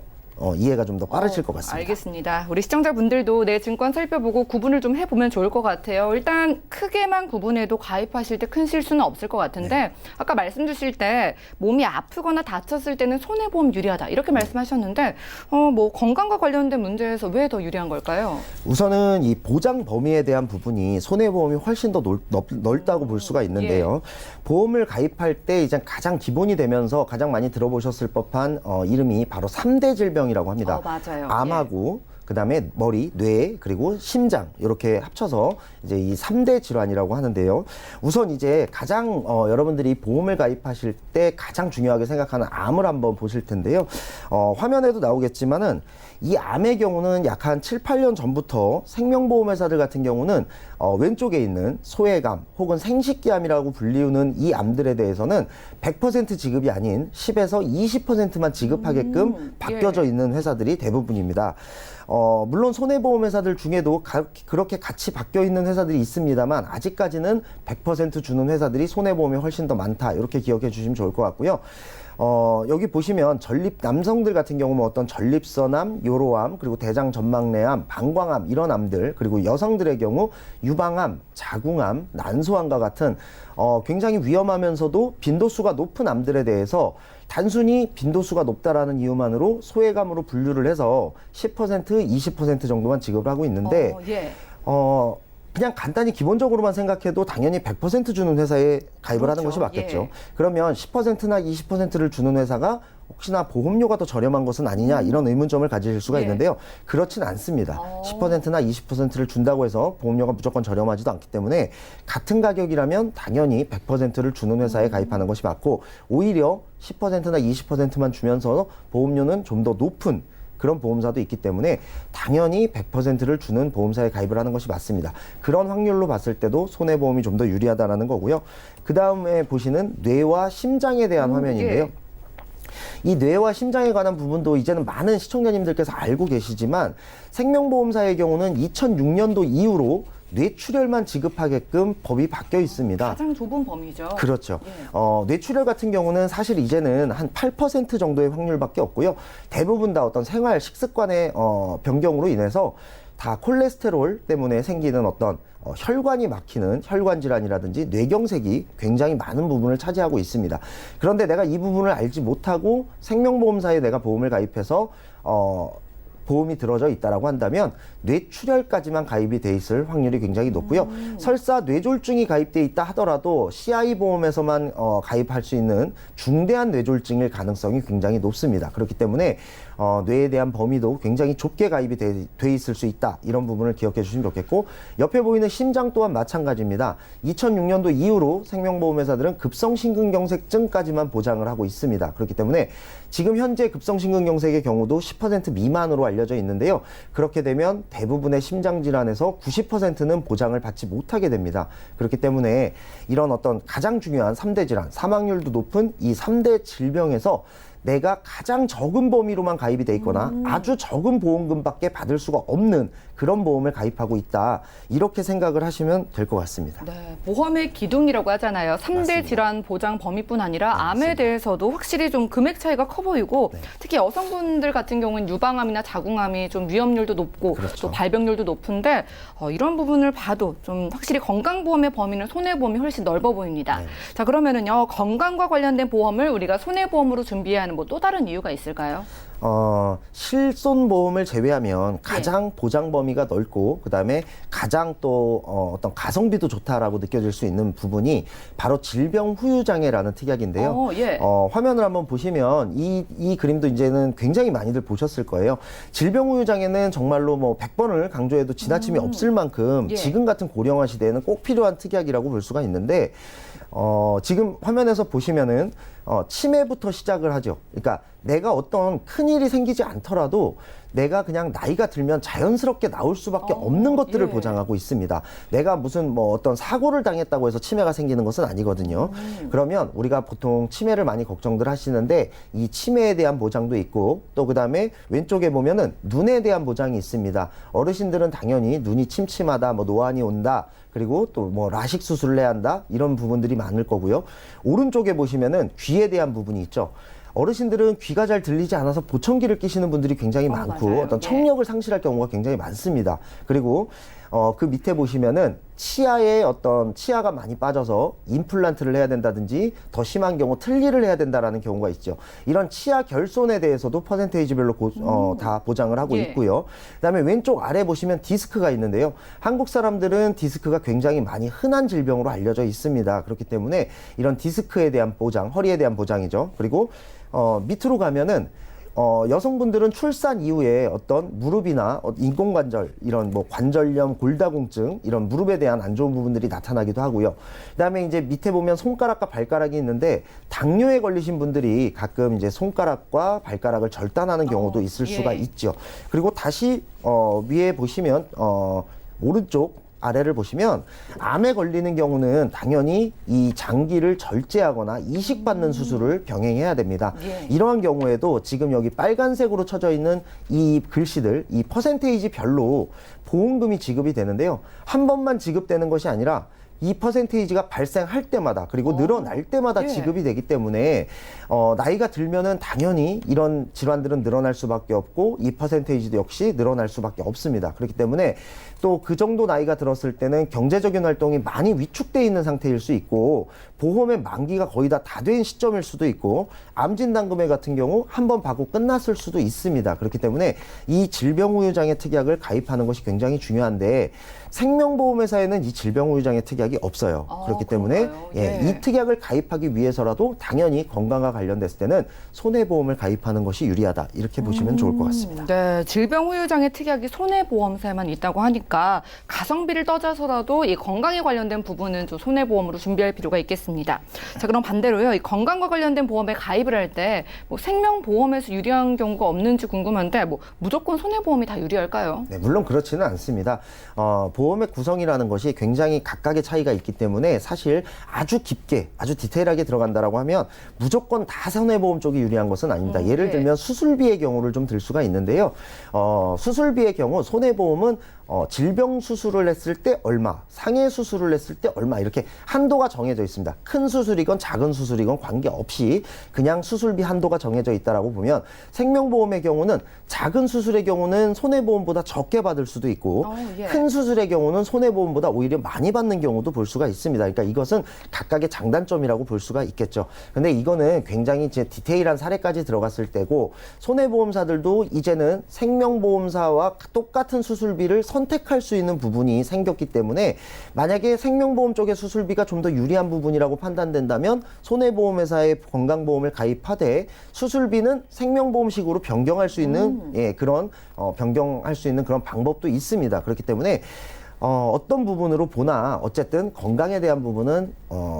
이해가 좀 더 빠르실 것 같습니다. 알겠습니다. 우리 시청자분들도 내 증권 살펴보고 구분을 좀 해보면 좋을 것 같아요. 일단 크게만 구분해도 가입하실 때 큰 실수는 없을 것 같은데 아까 말씀 주실 때 몸이 아프거나 다쳤을 때는 손해보험 유리하다 이렇게 말씀하셨는데 뭐 건강과 관련된 문제에서 왜 더 유리한 걸까요? 우선은 이 보장 범위에 대한 부분이 손해보험이 훨씬 더 넓다고 볼 수가 있는데요. 보험을 가입할 때 이제 가장 기본이 되면서 가장 많이 들어보셨을 법한 이름이 바로 3대 질병이라고 합니다. 맞아요. 암하고 그다음에 머리, 뇌, 그리고 심장 이렇게 합쳐서 이제 이 3대 질환이라고 하는데요. 우선 이제 가장 여러분들이 보험을 가입하실 때 가장 중요하게 생각하는 암을 한번 보실 텐데요. 화면에도 나오겠지만은 이 암의 경우는 약 한 7, 8년 전부터 생명보험 회사들 같은 경우는 왼쪽에 있는 소외감 혹은 생식기암이라고 불리우는 이 암들에 대해서는 100% 지급이 아닌 10에서 20%만 지급하게끔 바뀌어져 있는 회사들이 대부분입니다. 물론 손해보험 회사들 중에도 그렇게 같이 바뀌어 있는 회사들이 있습니다만 아직까지는 100% 주는 회사들이 손해보험이 훨씬 더 많다. 이렇게 기억해 주시면 좋을 것 같고요. 여기 보시면 남성들 같은 경우 뭐 어떤 전립선암, 요로암, 그리고 대장전망내암, 방광암 이런 암들, 그리고 여성들의 경우 유방암, 자궁암, 난소암과 같은 굉장히 위험하면서도 빈도수가 높은 암들에 대해서 단순히 빈도수가 높다라는 이유만으로 소외감으로 분류를 해서 10%, 20% 정도만 지급을 하고 있는데 그냥 간단히 기본적으로만 생각해도 당연히 100% 주는 회사에 가입을 하는 것이 맞겠죠. 그러면 10%나 20%를 주는 회사가 혹시나 보험료가 더 저렴한 것은 아니냐 이런 의문점을 가지실 수가 예. 있는데요. 그렇진 않습니다. 10%나 20%를 준다고 해서 보험료가 무조건 저렴하지도 않기 때문에 같은 가격이라면 당연히 100%를 주는 회사에 가입하는 것이 맞고 오히려 10%나 20%만 주면서 보험료는 좀 더 높은 그런 보험사도 있기 때문에 당연히 100%를 주는 보험사에 가입을 하는 것이 맞습니다. 그런 확률로 봤을 때도 손해보험이 좀 더 유리하다는 거고요. 그 다음에 보시는 뇌와 심장에 대한 화면인데요. 예. 이 뇌와 심장에 관한 부분도 이제는 많은 시청자님들께서 알고 계시지만 생명보험사의 경우는 2006년도 이후로 뇌출혈만 지급하게끔 법이 바뀌어 있습니다. 가장 좁은 범위죠. 그렇죠. 예. 뇌출혈 같은 경우는 사실 이제는 한 8% 정도의 확률밖에 없고요. 대부분 다 어떤 생활 식습관의 변경으로 인해서 다 콜레스테롤 때문에 생기는 어떤 혈관이 막히는 혈관 질환이라든지 뇌경색이 굉장히 많은 부분을 차지하고 있습니다. 그런데 내가 이 부분을 알지 못하고 생명보험사에 내가 보험을 가입해서 보험이 들어져 있다라고 한다면 뇌출혈까지만 가입이 돼 있을 확률이 굉장히 높고요. 설사 뇌졸중이 가입돼 있다 하더라도 CI 보험에서만 가입할 수 있는 중대한 뇌졸중일 가능성이 굉장히 높습니다. 그렇기 때문에 뇌에 대한 범위도 굉장히 좁게 가입이 돼 있을 수 있다. 이런 부분을 기억해 주시면 좋겠고 옆에 보이는 심장 또한 마찬가지입니다. 2006년도 이후로 생명보험회사들은 급성심근경색증까지만 보장을 하고 있습니다. 그렇기 때문에 지금 현재 급성심근경색의 경우도 10% 미만으로 알려져 있는데요. 그렇게 되면 대부분의 심장질환에서 90%는 보장을 받지 못하게 됩니다. 그렇기 때문에 이런 어떤 가장 중요한 3대 질환, 사망률도 높은 이 3대 질병에서 내가 가장 적은 범위로만 가입이 돼 있거나 아주 적은 보험금밖에 받을 수가 없는 그런 보험을 가입하고 있다. 이렇게 생각을 하시면 될 것 같습니다. 네, 보험의 기둥이라고 하잖아요. 3대 맞습니다. 질환 보장 범위뿐 아니라 암에 맞습니다. 대해서도 확실히 좀 금액 차이가 커 보이고 네. 특히 여성분들 같은 경우는 유방암이나 자궁암이 좀 위험률도 높고 그렇죠. 또 발병률도 높은데 이런 부분을 봐도 좀 확실히 건강보험의 범위는 손해보험이 훨씬 넓어 보입니다. 네. 자, 그러면은요, 건강과 관련된 보험을 우리가 손해보험으로 준비해야 하는 뭐 또 다른 이유가 있을까요? 실손보험을 제외하면 가장 보장 범위가 넓고 그다음에 가장 또 어떤 가성비도 좋다라고 느껴질 수 있는 부분이 바로 질병 후유장애라는 특약인데요. 예. 화면을 한번 보시면 이 그림도 이제는 굉장히 많이들 보셨을 거예요. 질병 후유장애는 정말로 뭐 100번을 강조해도 지나침이 없을 만큼 예. 지금 같은 고령화 시대에는 꼭 필요한 특약이라고 볼 수가 있는데 지금 화면에서 보시면은 치매부터 시작을 하죠. 그러니까 내가 어떤 큰일이 생기지 않더라도 내가 그냥 나이가 들면 자연스럽게 나올 수밖에 없는 것들을 예. 보장하고 있습니다. 내가 무슨 뭐 어떤 사고를 당했다고 해서 치매가 생기는 것은 아니거든요. 그러면 우리가 보통 치매를 많이 걱정들 하시는데 이 치매에 대한 보장도 있고 또 그다음에 왼쪽에 보면은 눈에 대한 보장이 있습니다. 어르신들은 당연히 눈이 침침하다, 뭐 노안이 온다, 그리고 또 뭐 라식 수술을 해야 한다 이런 부분들이 많을 거고요. 오른쪽에 보시면은 귀에 대한 부분이 있죠. 어르신들은 귀가 잘 들리지 않아서 보청기를 끼시는 분들이 굉장히 많고 맞아요. 어떤 예. 청력을 상실할 경우가 굉장히 많습니다. 그리고 그 밑에 보시면은 치아가 많이 빠져서 임플란트를 해야 된다든지 더 심한 경우 틀니를 해야 된다라는 경우가 있죠. 이런 치아 결손에 대해서도 퍼센테이지별로 다 보장을 하고 예. 있고요. 그다음에 왼쪽 아래 보시면 디스크가 있는데요. 한국 사람들은 디스크가 굉장히 많이 흔한 질병으로 알려져 있습니다. 그렇기 때문에 이런 디스크에 대한 보장, 허리에 대한 보장이죠. 그리고 밑으로 가면은 여성분들은 출산 이후에 어떤 무릎이나 인공관절, 이런 뭐 관절염, 골다공증, 이런 무릎에 대한 안 좋은 부분들이 나타나기도 하고요. 그다음에 이제 밑에 보면 손가락과 발가락이 있는데 당뇨에 걸리신 분들이 가끔 이제 손가락과 발가락을 절단하는 경우도 있을 예. 수가 있죠. 그리고 다시 위에 보시면 오른쪽 아래를 보시면 암에 걸리는 경우는 당연히 이 장기를 절제하거나 이식받는 수술을 병행해야 됩니다. 예. 이러한 경우에도 지금 여기 빨간색으로 쳐져 있는 이 글씨들, 이 퍼센테이지 별로 보험금이 지급이 되는데요. 한 번만 지급되는 것이 아니라 이 퍼센테이지가 발생할 때마다 그리고 늘어날 때마다 예. 지급이 되기 때문에 나이가 들면은 당연히 이런 질환들은 늘어날 수밖에 없고 이 퍼센테이지도 역시 늘어날 수밖에 없습니다. 그렇기 때문에 또 그 정도 나이가 들었을 때는 경제적인 활동이 많이 위축돼 있는 상태일 수 있고 보험의 만기가 거의 다 된 시점일 수도 있고 암 진단금액 같은 경우 한 번 받고 끝났을 수도 있습니다. 그렇기 때문에 이 질병후유장애 특약을 가입하는 것이 굉장히 중요한데 생명보험회사에는 이 질병후유장애 특약이 특약이 없어요. 그렇기 때문에 그런가요? 예, 예. 이 특약을 가입하기 위해서라도 당연히 건강과 관련됐을 때는 손해보험을 가입하는 것이 유리하다. 이렇게 보시면 좋을 것 같습니다. 네, 질병후유장애 특약이 손해보험사에만 있다고 하니까 가성비를 떠나서라도 이 건강에 관련된 부분은 좀 손해보험으로 준비할 필요가 있겠습니다. 자, 그럼 반대로요, 이 건강과 관련된 보험에 가입을 할 때 뭐 생명보험에서 유리한 경우가 없는지 궁금한데 뭐 무조건 손해보험이 다 유리할까요? 네, 물론 그렇지는 않습니다. 보험의 구성이라는 것이 굉장히 각각의 차이가 있기 때문에 사실 아주 깊게, 아주 디테일하게 들어간다라고 하면 무조건 다 손해보험 쪽이 유리한 것은 아닙니다. 예를 네. 들면 수술비의 경우를 좀 들 수가 있는데요. 수술비의 경우 손해보험은 질병 수술을 했을 때 얼마, 상해 수술을 했을 때 얼마 이렇게 한도가 정해져 있습니다. 큰 수술이건 작은 수술이건 관계없이 그냥 수술비 한도가 정해져 있다라고 보면 생명보험의 경우는 작은 수술의 경우는 손해보험보다 적게 받을 수도 있고 예. 큰 수술의 경우는 손해보험보다 오히려 많이 받는 경우도 볼 수가 있습니다. 그러니까 이것은 각각의 장단점이라고 볼 수가 있겠죠. 근데 이거는 굉장히 이제 디테일한 사례까지 들어갔을 때고 손해보험사들도 이제는 생명보험사와 똑같은 수술비를 선택할 수 있는 부분이 생겼기 때문에 만약에 생명보험 쪽의 수술비가 좀 더 유리한 부분이라고 판단된다면 손해보험회사의 건강보험을 가입하되 수술비는 생명보험식으로 변경할 수 있는 예, 그런 변경할 수 있는 그런 방법도 있습니다. 그렇기 때문에 어떤 부분으로 보나 어쨌든 건강에 대한 부분은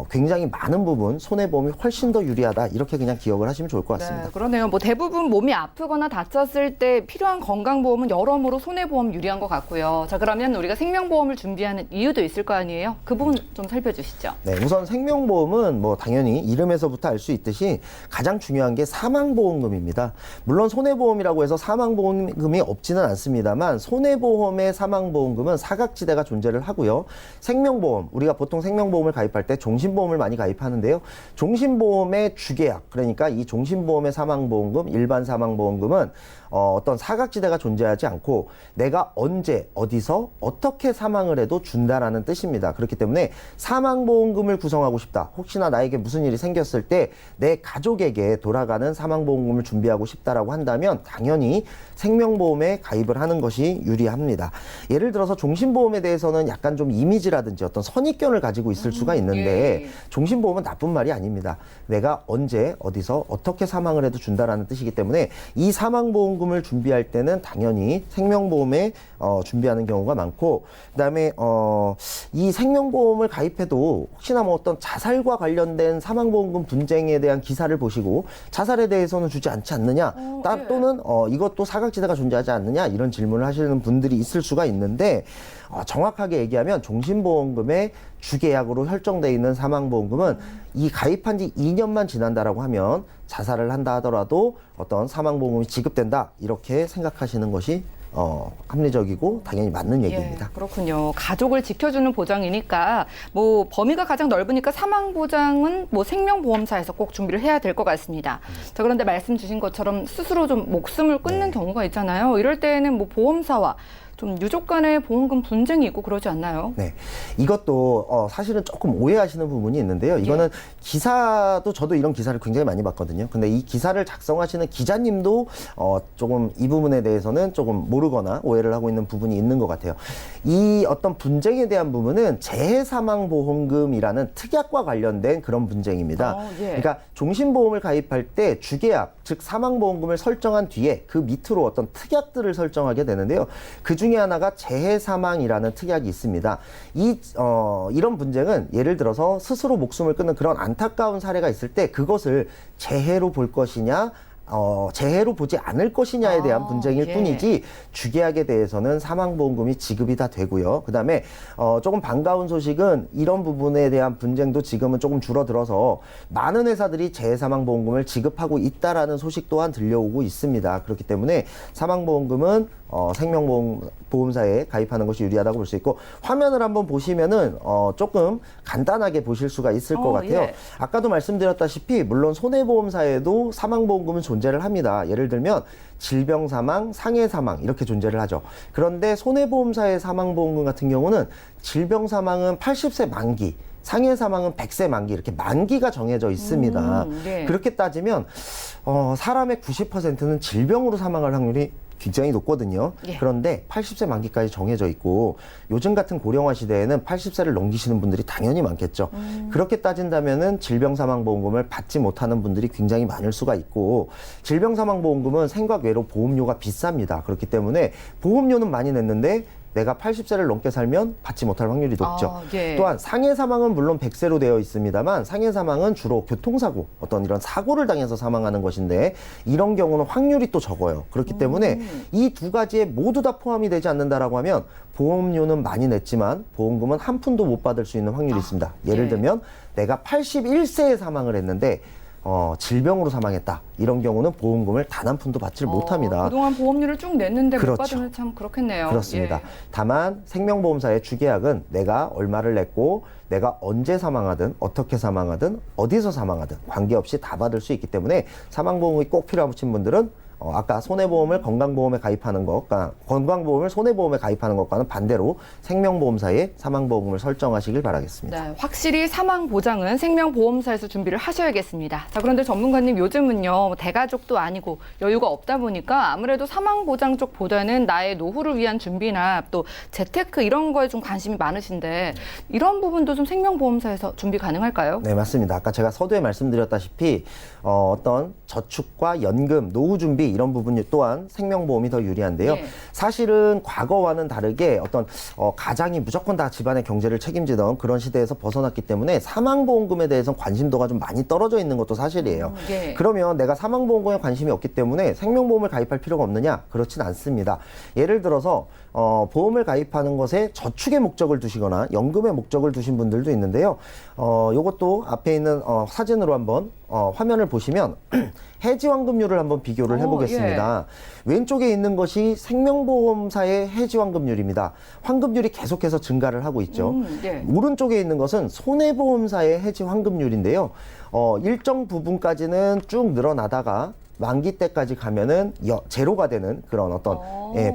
굉장히 많은 부분 손해보험이 훨씬 더 유리하다 이렇게 그냥 기억을 하시면 좋을 것 같습니다. 네, 그러네요. 뭐 대부분 몸이 아프거나 다쳤을 때 필요한 건강보험은 여러모로 손해보험 유리한 것 같고요. 자, 그러면 우리가 생명보험을 준비하는 이유도 있을 거 아니에요? 그 부분 좀 살펴주시죠. 네, 우선 생명보험은 뭐 당연히 이름에서부터 알 수 있듯이 가장 중요한 게 사망보험금입니다. 물론 손해보험이라고 해서 사망보험금이 없지는 않습니다만 손해보험의 사망보험금은 사각지대가 존재를 하고요. 생명보험, 우리가 보통 생명보험을 가입할 때 종신보험을 많이 가입하는데요. 종신보험의 주계약, 그러니까 이 종신보험의 사망보험금, 일반 사망보험금은 어떤 사각지대가 존재하지 않고 내가 언제, 어디서, 어떻게 사망을 해도 준다라는 뜻입니다. 그렇기 때문에 사망보험금을 구성하고 싶다. 혹시나 나에게 무슨 일이 생겼을 때 내 가족에게 돌아가는 사망보험금을 준비하고 싶다라고 한다면 당연히 생명보험에 가입을 하는 것이 유리합니다. 예를 들어서 종신보험에 대해서는 약간 좀 이미지라든지 어떤 선입견을 가지고 있을 수가 있는데 종신보험은 나쁜 말이 아닙니다. 내가 언제, 어디서, 어떻게 사망을 해도 준다라는 뜻이기 때문에 이 사망보험금을 준비할 때는 당연히 생명보험에 준비하는 경우가 많고 그다음에 이 생명보험을 가입해도 혹시나 뭐 어떤 자살과 관련된 사망보험금 분쟁에 대한 기사를 보시고 자살에 대해서는 주지 않지 않느냐 또는 이것도 사각지대가 존재하지 않느냐 이런 질문을 하시는 분들이 있을 수가 있는데 정확하게 얘기하면 종신보험금의 주계약으로 설정되어 있는 사망보험금은 이 가입한 지 2년만 지난다라고 하면 자살을 한다 하더라도 어떤 사망보험금이 지급된다 이렇게 생각하시는 것이 합리적이고 당연히 맞는 얘기입니다. 예, 그렇군요. 가족을 지켜주는 보장이니까 뭐 범위가 가장 넓으니까 사망 보장은 뭐 생명보험사에서 꼭 준비를 해야 될 것 같습니다. 자, 그런데 말씀 주신 것처럼 스스로 좀 목숨을 끊는 경우가 있잖아요. 이럴 때는 뭐 보험사와 좀 유족 간의 보험금 분쟁이 있고 그러지 않나요? 네, 이것도 사실은 조금 오해하시는 부분이 있는데요. 이거는 기사도 저도 이런 기사를 굉장히 많이 봤거든요. 근데 이 기사를 작성하시는 기자님도 조금 이 부분에 대해서는 조금 모르거나 오해를 하고 있는 부분이 있는 것 같아요. 이 어떤 분쟁에 대한 부분은 재해사망보험금이라는 특약과 관련된 그런 분쟁입니다. 그러니까 종신보험을 가입할 때 주계약, 즉 사망보험금을 설정한 뒤에 그 밑으로 어떤 특약들을 설정하게 되는데요. 그 중에 하나가 재해사망이라는 특약이 있습니다. 이런 분쟁은 예를 들어서 스스로 목숨을 끊는 그런 안타까운 사례가 있을 때 그것을 재해로 볼 것이냐 재해로 보지 않을 것이냐에 대한 분쟁일 뿐이지 주계약에 대해서는 사망보험금이 지급이 다 되고요. 그다음에 조금 반가운 소식은 이런 부분에 대한 분쟁도 지금은 조금 줄어들어서 많은 회사들이 재해사망보험금을 지급하고 있다라는 소식 또한 들려오고 있습니다. 그렇기 때문에 사망보험금은 생명보험사에 가입하는 것이 유리하다고 볼 수 있고 화면을 한번 보시면은 조금 간단하게 보실 수가 있을 것 같아요. 아까도 말씀드렸다시피 물론 손해보험사에도 사망보험금은 존재를 합니다. 예를 들면 질병사망, 상해사망 이렇게 존재를 하죠. 그런데 손해보험사의 사망보험금 같은 경우는 질병사망은 80세 만기, 상해사망은 100세 만기 이렇게 만기가 정해져 있습니다. 그렇게 따지면 사람의 90%는 질병으로 사망할 확률이 굉장히 높거든요. 예. 그런데 80세 만기까지 정해져 있고 요즘 같은 고령화 시대에는 80세를 넘기시는 분들이 당연히 많겠죠. 그렇게 따진다면은 질병사망보험금을 받지 못하는 분들이 굉장히 많을 수가 있고 질병사망보험금은 생각 외로 보험료가 비쌉니다. 그렇기 때문에 보험료는 많이 냈는데 내가 80세를 넘게 살면 받지 못할 확률이 높죠. 예. 또한 상해 사망은 물론 100세로 되어 있습니다만 상해 사망은 주로 교통사고, 어떤 이런 사고를 당해서 사망하는 것인데 이런 경우는 확률이 또 적어요. 그렇기 때문에 이 두 가지에 모두 다 포함이 되지 않는다라고 하면 보험료는 많이 냈지만 보험금은 한 푼도 못 받을 수 있는 확률이 있습니다. 예를 예. 들면 내가 81세에 사망을 했는데 질병으로 사망했다. 이런 경우는 보험금을 단 한 푼도 받지 못합니다. 그동안 보험료를 쭉 냈는데 못 그렇죠. 받으면 참 그렇겠네요. 그렇습니다. 예. 다만 생명보험사의 주계약은 내가 얼마를 냈고 내가 언제 사망하든 어떻게 사망하든 어디서 사망하든 관계없이 다 받을 수 있기 때문에 사망보험이 꼭 필요하신 분들은 아까 손해보험을 건강보험에 가입하는 것과 건강보험을 손해보험에 가입하는 것과는 반대로 생명보험사에 사망보험을 설정하시길 바라겠습니다. 네, 확실히 사망 보장은 생명보험사에서 준비를 하셔야겠습니다. 자, 그런데 전문가님 요즘은요 대가족도 아니고 여유가 없다 보니까 아무래도 사망 보장 쪽보다는 나의 노후를 위한 준비나 또 재테크 이런 거에 좀 관심이 많으신데 이런 부분도 좀 생명보험사에서 준비 가능할까요? 네, 맞습니다. 아까 제가 서두에 말씀드렸다시피 어떤 저축과 연금, 노후 준비 이런 부분 또한 생명보험이 더 유리한데요. 예. 사실은 과거와는 다르게 어떤 가장이 무조건 다 집안의 경제를 책임지던 그런 시대에서 벗어났기 때문에 사망보험금에 대해서 관심도가 좀 많이 떨어져 있는 것도 사실이에요. 예. 그러면 내가 사망보험금에 관심이 없기 때문에 생명보험을 가입할 필요가 없느냐? 그렇진 않습니다. 예를 들어서 보험을 가입하는 것에 저축의 목적을 두시거나 연금의 목적을 두신 분들도 있는데요. 요것도 앞에 있는 사진으로 한번 화면을 보시면 해지환급률을 한번 비교를 해보겠습니다. 왼쪽에 있는 것이 생명보험사의 해지환급률입니다. 환급률이 계속해서 증가를 하고 있죠. 예. 오른쪽에 있는 것은 손해보험사의 해지환급률인데요. 일정 부분까지는 쭉 늘어나다가 만기 때까지 가면은 제로가 되는 그런 어떤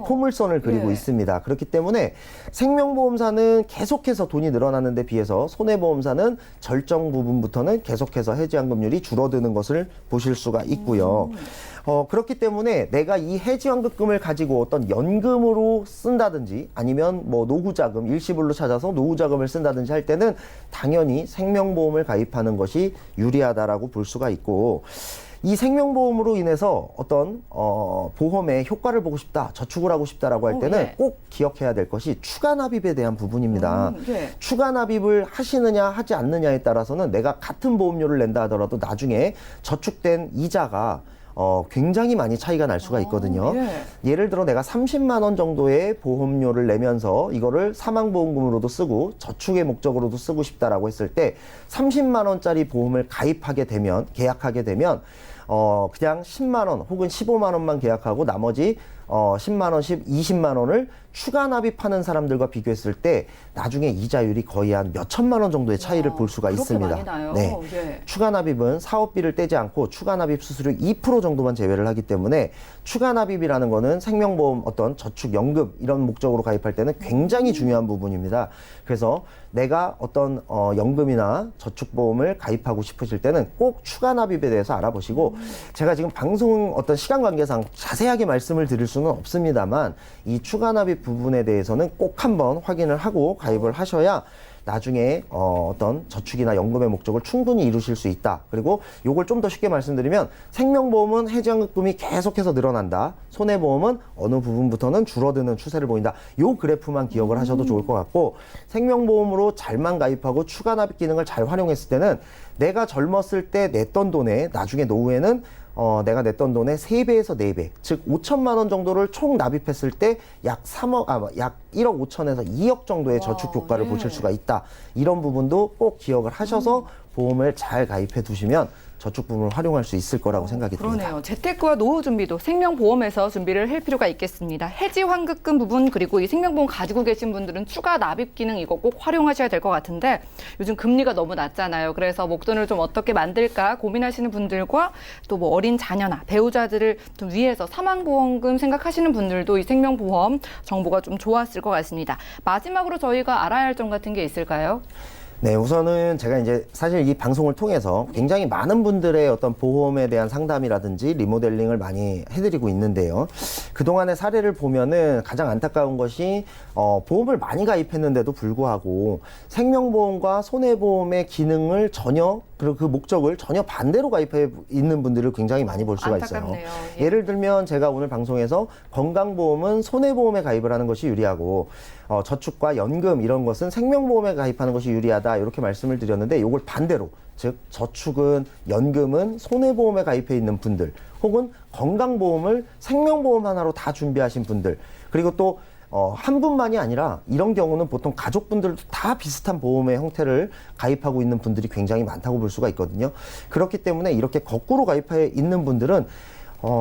포물선을 그리고 예. 있습니다. 그렇기 때문에 생명보험사는 계속해서 돈이 늘어나는 데 비해서 손해보험사는 절정 부분부터는 계속해서 해지환급률이 줄어드는 것을 보실 수가 있고요. 그렇기 때문에 내가 이 해지환급금을 가지고 어떤 연금으로 쓴다든지 아니면 뭐 노후자금, 일시불로 찾아서 노후자금을 쓴다든지 할 때는 당연히 생명보험을 가입하는 것이 유리하다라고 볼 수가 있고 이 생명보험으로 인해서 어떤 보험의 효과를 보고 싶다, 저축을 하고 싶다라고 할 때는 예. 꼭 기억해야 될 것이 추가 납입에 대한 부분입니다. 예. 추가 납입을 하시느냐 하지 않느냐에 따라서는 내가 같은 보험료를 낸다 하더라도 나중에 저축된 이자가 굉장히 많이 차이가 날 수가 있거든요. 예를 들어 내가 30만 원 정도의 보험료를 내면서 이거를 사망보험금으로도 쓰고 저축의 목적으로도 쓰고 싶다라고 했을 때 30만 원짜리 보험을 가입하게 되면 계약하게 되면 그냥 10만 원 혹은 15만 원만 계약하고 나머지 10만 원씩 20만 원을 추가 납입하는 사람들과 비교했을 때 나중에 이자율이 거의 한 몇 천만 원 정도의 차이를 볼 수가 그렇게 있습니다. 많이 나요? 네. 예. 추가 납입은 사업비를 떼지 않고 추가 납입 수수료 2% 정도만 제외를 하기 때문에 추가 납입이라는 거는 생명보험 어떤 저축 연금 이런 목적으로 가입할 때는 굉장히 중요한 부분입니다. 그래서 내가 어떤 연금이나 저축보험을 가입하고 싶으실 때는 꼭 추가 납입에 대해서 알아보시고 제가 지금 방송 어떤 시간 관계상 자세하게 말씀을 드릴 수는 없습니다만 이 추가 납입 부분에 대해서는 꼭 한번 확인을 하고 가입을 하셔야 나중에 어떤 저축이나 연금의 목적을 충분히 이루실 수 있다. 그리고 요걸 좀 더 쉽게 말씀드리면 생명보험은 해지환급금이 계속해서 늘어난다. 손해보험은 어느 부분부터는 줄어드는 추세를 보인다. 요 그래프만 기억을 하셔도 좋을 것 같고 생명보험으로 잘만 가입하고 추가 납입 기능을 잘 활용했을 때는 내가 젊었을 때 냈던 돈에 나중에 노후에는 내가 냈던 돈의 3배에서 4배, 즉 5천만 원 정도를 총 납입했을 때 약 1억 5천에서 2억 정도의 저축 효과를 보실 수가 있다. 이런 부분도 꼭 기억을 하셔서 보험을 잘 가입해 두시면 저축 부분을 활용할 수 있을 거라고 생각이 듭니다. 그러네요. 재테크와 노후 준비도 생명보험에서 준비를 할 필요가 있겠습니다. 해지 환급금 부분 그리고 이 생명보험 가지고 계신 분들은 추가 납입 기능 이거 꼭 활용하셔야 될 것 같은데 요즘 금리가 너무 낮잖아요. 그래서 목돈을 좀 어떻게 만들까 고민하시는 분들과 또 뭐 어린 자녀나 배우자들을 좀 위해서 사망보험금 생각하시는 분들도 이 생명보험 정보가 좀 좋았을 것 같습니다. 마지막으로 저희가 알아야 할 점 같은 게 있을까요? 네, 우선은 제가 이제 사실 이 방송을 통해서 굉장히 많은 분들의 어떤 보험에 대한 상담이라든지 리모델링을 많이 해드리고 있는데요. 그동안의 사례를 보면은 가장 안타까운 것이 보험을 많이 가입했는데도 불구하고 생명보험과 손해보험의 기능을 전혀 그리고 그 목적을 전혀 반대로 가입해 있는 분들을 굉장히 많이 볼 수가 있어요. 안타깝네요. 예. 예를 들면 제가 오늘 방송에서 건강보험은 손해보험에 가입을 하는 것이 유리하고 저축과 연금 이런 것은 생명보험에 가입하는 것이 유리하다 이렇게 말씀을 드렸는데 이걸 반대로 즉 저축은 연금은 손해보험에 가입해 있는 분들 혹은 건강보험을 생명보험 하나로 다 준비하신 분들 그리고 또 한 분만이 아니라 이런 경우는 보통 가족분들도 다 비슷한 보험의 형태를 가입하고 있는 분들이 굉장히 많다고 볼 수가 있거든요. 그렇기 때문에 이렇게 거꾸로 가입해 있는 분들은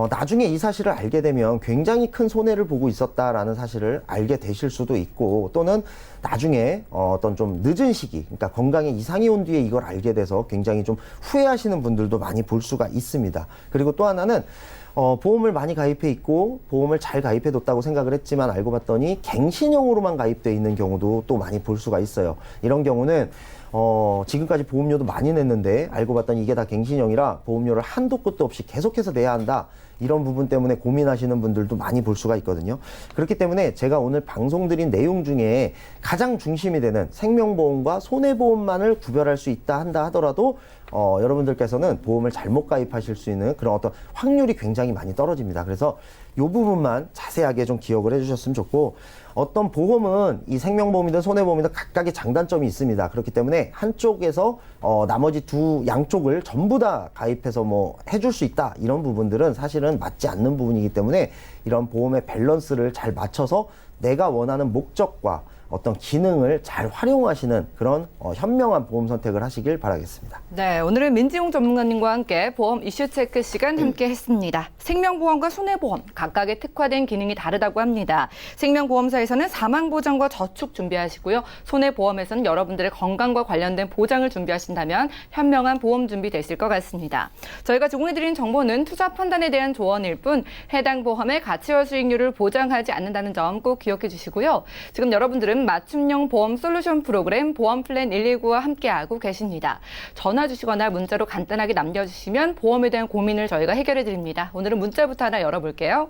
나중에 이 사실을 알게 되면 굉장히 큰 손해를 보고 있었다라는 사실을 알게 되실 수도 있고 또는 나중에 어떤 좀 늦은 시기, 그러니까 건강에 이상이 온 뒤에 이걸 알게 돼서 굉장히 좀 후회하시는 분들도 많이 볼 수가 있습니다. 그리고 또 하나는 보험을 많이 가입해 있고 보험을 잘 가입해 뒀다고 생각을 했지만 알고 봤더니 갱신형으로만 가입돼 있는 경우도 또 많이 볼 수가 있어요. 이런 경우는 지금까지 보험료도 많이 냈는데 알고 봤더니 이게 다 갱신형이라 보험료를 한도 끝도 없이 계속해서 내야 한다. 이런 부분 때문에 고민하시는 분들도 많이 볼 수가 있거든요. 그렇기 때문에 제가 오늘 방송드린 내용 중에 가장 중심이 되는 생명보험과 손해보험만을 구별할 수 있다 한다 하더라도 여러분들께서는 보험을 잘못 가입하실 수 있는 그런 어떤 확률이 굉장히 많이 떨어집니다. 그래서 이 부분만 자세하게 좀 기억을 해주셨으면 좋고 어떤 보험은 이 생명보험이든 손해보험이든 각각의 장단점이 있습니다. 그렇기 때문에 한쪽에서 나머지 양쪽을 전부 다 가입해서 뭐 해줄 수 있다 이런 부분들은 사실은 맞지 않는 부분이기 때문에 이런 보험의 밸런스를 잘 맞춰서 내가 원하는 목적과 어떤 기능을 잘 활용하시는 그런 현명한 보험 선택을 하시길 바라겠습니다. 네, 오늘은 민지용 전문가님과 함께 보험 이슈 체크 시간 함께 했습니다. 생명보험과 손해보험, 각각의 특화된 기능이 다르다고 합니다. 생명보험사에서는 사망보장과 저축 준비하시고요. 손해보험에서는 여러분들의 건강과 관련된 보장을 준비하신다면 현명한 보험 준비 되실 것 같습니다. 저희가 제공해드린 정보는 투자 판단에 대한 조언일 뿐 해당 보험의 가치와 수익률을 보장하지 않는다는 점 꼭 기억해 주시고요. 지금 여러분들은 맞춤형 보험 솔루션 프로그램 보험 플랜 119와 함께하고 계십니다. 전화 주시거나 문자로 간단하게 남겨주시면 보험에 대한 고민을 저희가 해결해 드립니다. 오늘은 문자부터 하나 열어볼게요.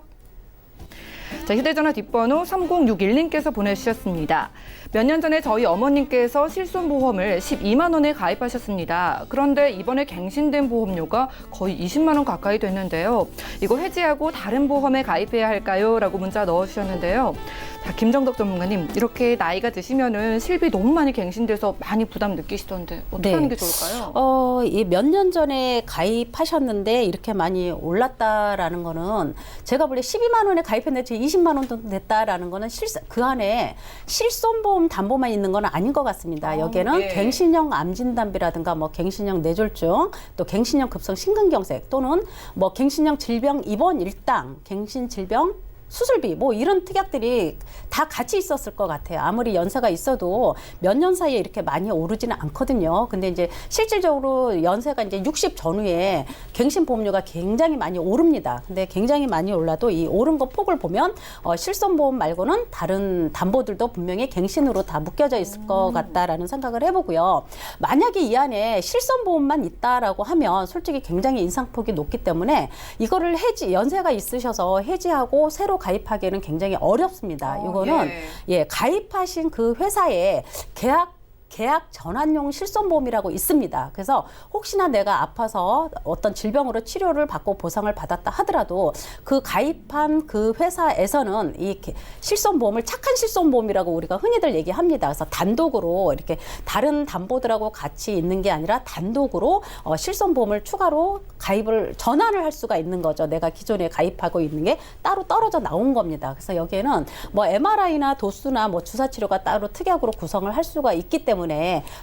자, 휴대전화 뒷번호 3061님께서 보내주셨습니다. 몇 년 전에 저희 어머님께서 실손보험을 12만 원에 가입하셨습니다. 그런데 이번에 갱신된 보험료가 거의 20만 원 가까이 됐는데요. 이거 해지하고 다른 보험에 가입해야 할까요? 라고 문자 넣어주셨는데요. 자, 김정덕 전문가님, 이렇게 나이가 드시면은 실비 너무 많이 갱신돼서 많이 부담 느끼시던데 어떻게 하는 게 좋을까요? 이 몇 년 전에 가입하셨는데 이렇게 많이 올랐다라는 거는 제가 원래 12만 원에 가입했는데 지금 20만 원 정도 됐다라는 거는 그 안에 실손보험 담보만 있는 건 아닌 것 같습니다. 여기에는 예. 갱신형 암진단비라든가 뭐 갱신형 뇌졸중, 또 갱신형 급성 심근경색 또는 뭐 갱신형 질병 입원 일당, 갱신 질병 수술비 뭐 이런 특약들이 다 같이 있었을 것 같아요. 아무리 연세가 있어도 몇 년 사이에 이렇게 많이 오르지는 않거든요. 근데 이제 실질적으로 연세가 이제 60 전후에 갱신 보험료가 굉장히 많이 오릅니다. 근데 굉장히 많이 올라도 이 오른 거 폭을 보면 실손보험 말고는 다른 담보들도 분명히 갱신으로 다 묶여져 있을 것 같다라는 생각을 해보고요. 만약에 이 안에 실손보험만 있다라고 하면 솔직히 굉장히 인상폭이 높기 때문에 이거를 연세가 있으셔서 해지하고 새로 가입하기에는 굉장히 어렵습니다. 이거는 가입하신 그 회사에 계약 전환용 실손보험이라고 있습니다. 그래서 혹시나 내가 아파서 어떤 질병으로 치료를 받고 보상을 받았다 하더라도 그 가입한 그 회사에서는 이 실손보험을 착한 실손보험이라고 우리가 흔히들 얘기합니다. 그래서 단독으로 이렇게 다른 담보들하고 같이 있는 게 아니라 단독으로 실손보험을 추가로 전환을 할 수가 있는 거죠. 내가 기존에 가입하고 있는 게 따로 떨어져 나온 겁니다. 그래서 여기에는 뭐 MRI나 도수나 뭐 주사치료가 따로 특약으로 구성을 할 수가 있기 때문에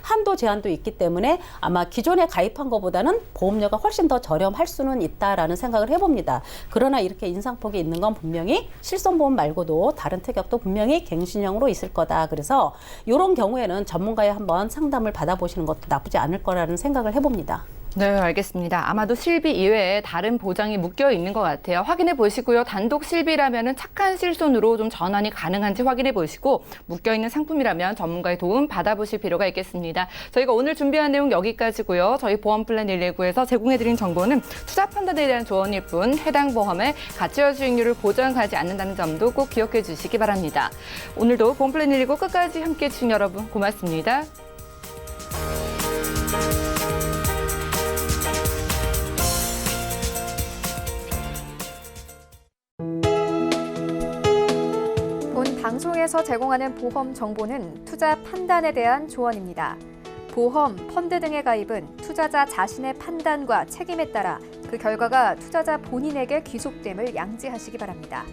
한도 제한도 있기 때문에 아마 기존에 가입한 것보다는 보험료가 훨씬 더 저렴할 수는 있다라는 생각을 해봅니다. 그러나 이렇게 인상폭이 있는 건 분명히 실손보험 말고도 다른 특약도 분명히 갱신형으로 있을 거다. 그래서 이런 경우에는 전문가의 한번 상담을 받아보시는 것도 나쁘지 않을 거라는 생각을 해봅니다. 네, 알겠습니다. 아마도 실비 이외에 다른 보장이 묶여 있는 것 같아요. 확인해 보시고요. 단독 실비라면 착한 실손으로 좀 전환이 가능한지 확인해 보시고 묶여 있는 상품이라면 전문가의 도움 받아보실 필요가 있겠습니다. 저희가 오늘 준비한 내용 여기까지고요. 저희 보험플랜 119에서 제공해드린 정보는 투자 판단에 대한 조언일 뿐 해당 보험의 가치와 수익률을 보장하지 않는다는 점도 꼭 기억해 주시기 바랍니다. 오늘도 보험플랜 119 끝까지 함께해 주신 여러분 고맙습니다. 본 방송에서 제공하는 보험 정보는 투자 판단에 대한 조언입니다. 보험, 펀드 등의 가입은 투자자 자신의 판단과 책임에 따라 그 결과가 투자자 본인에게 귀속됨을 양지하시기 바랍니다.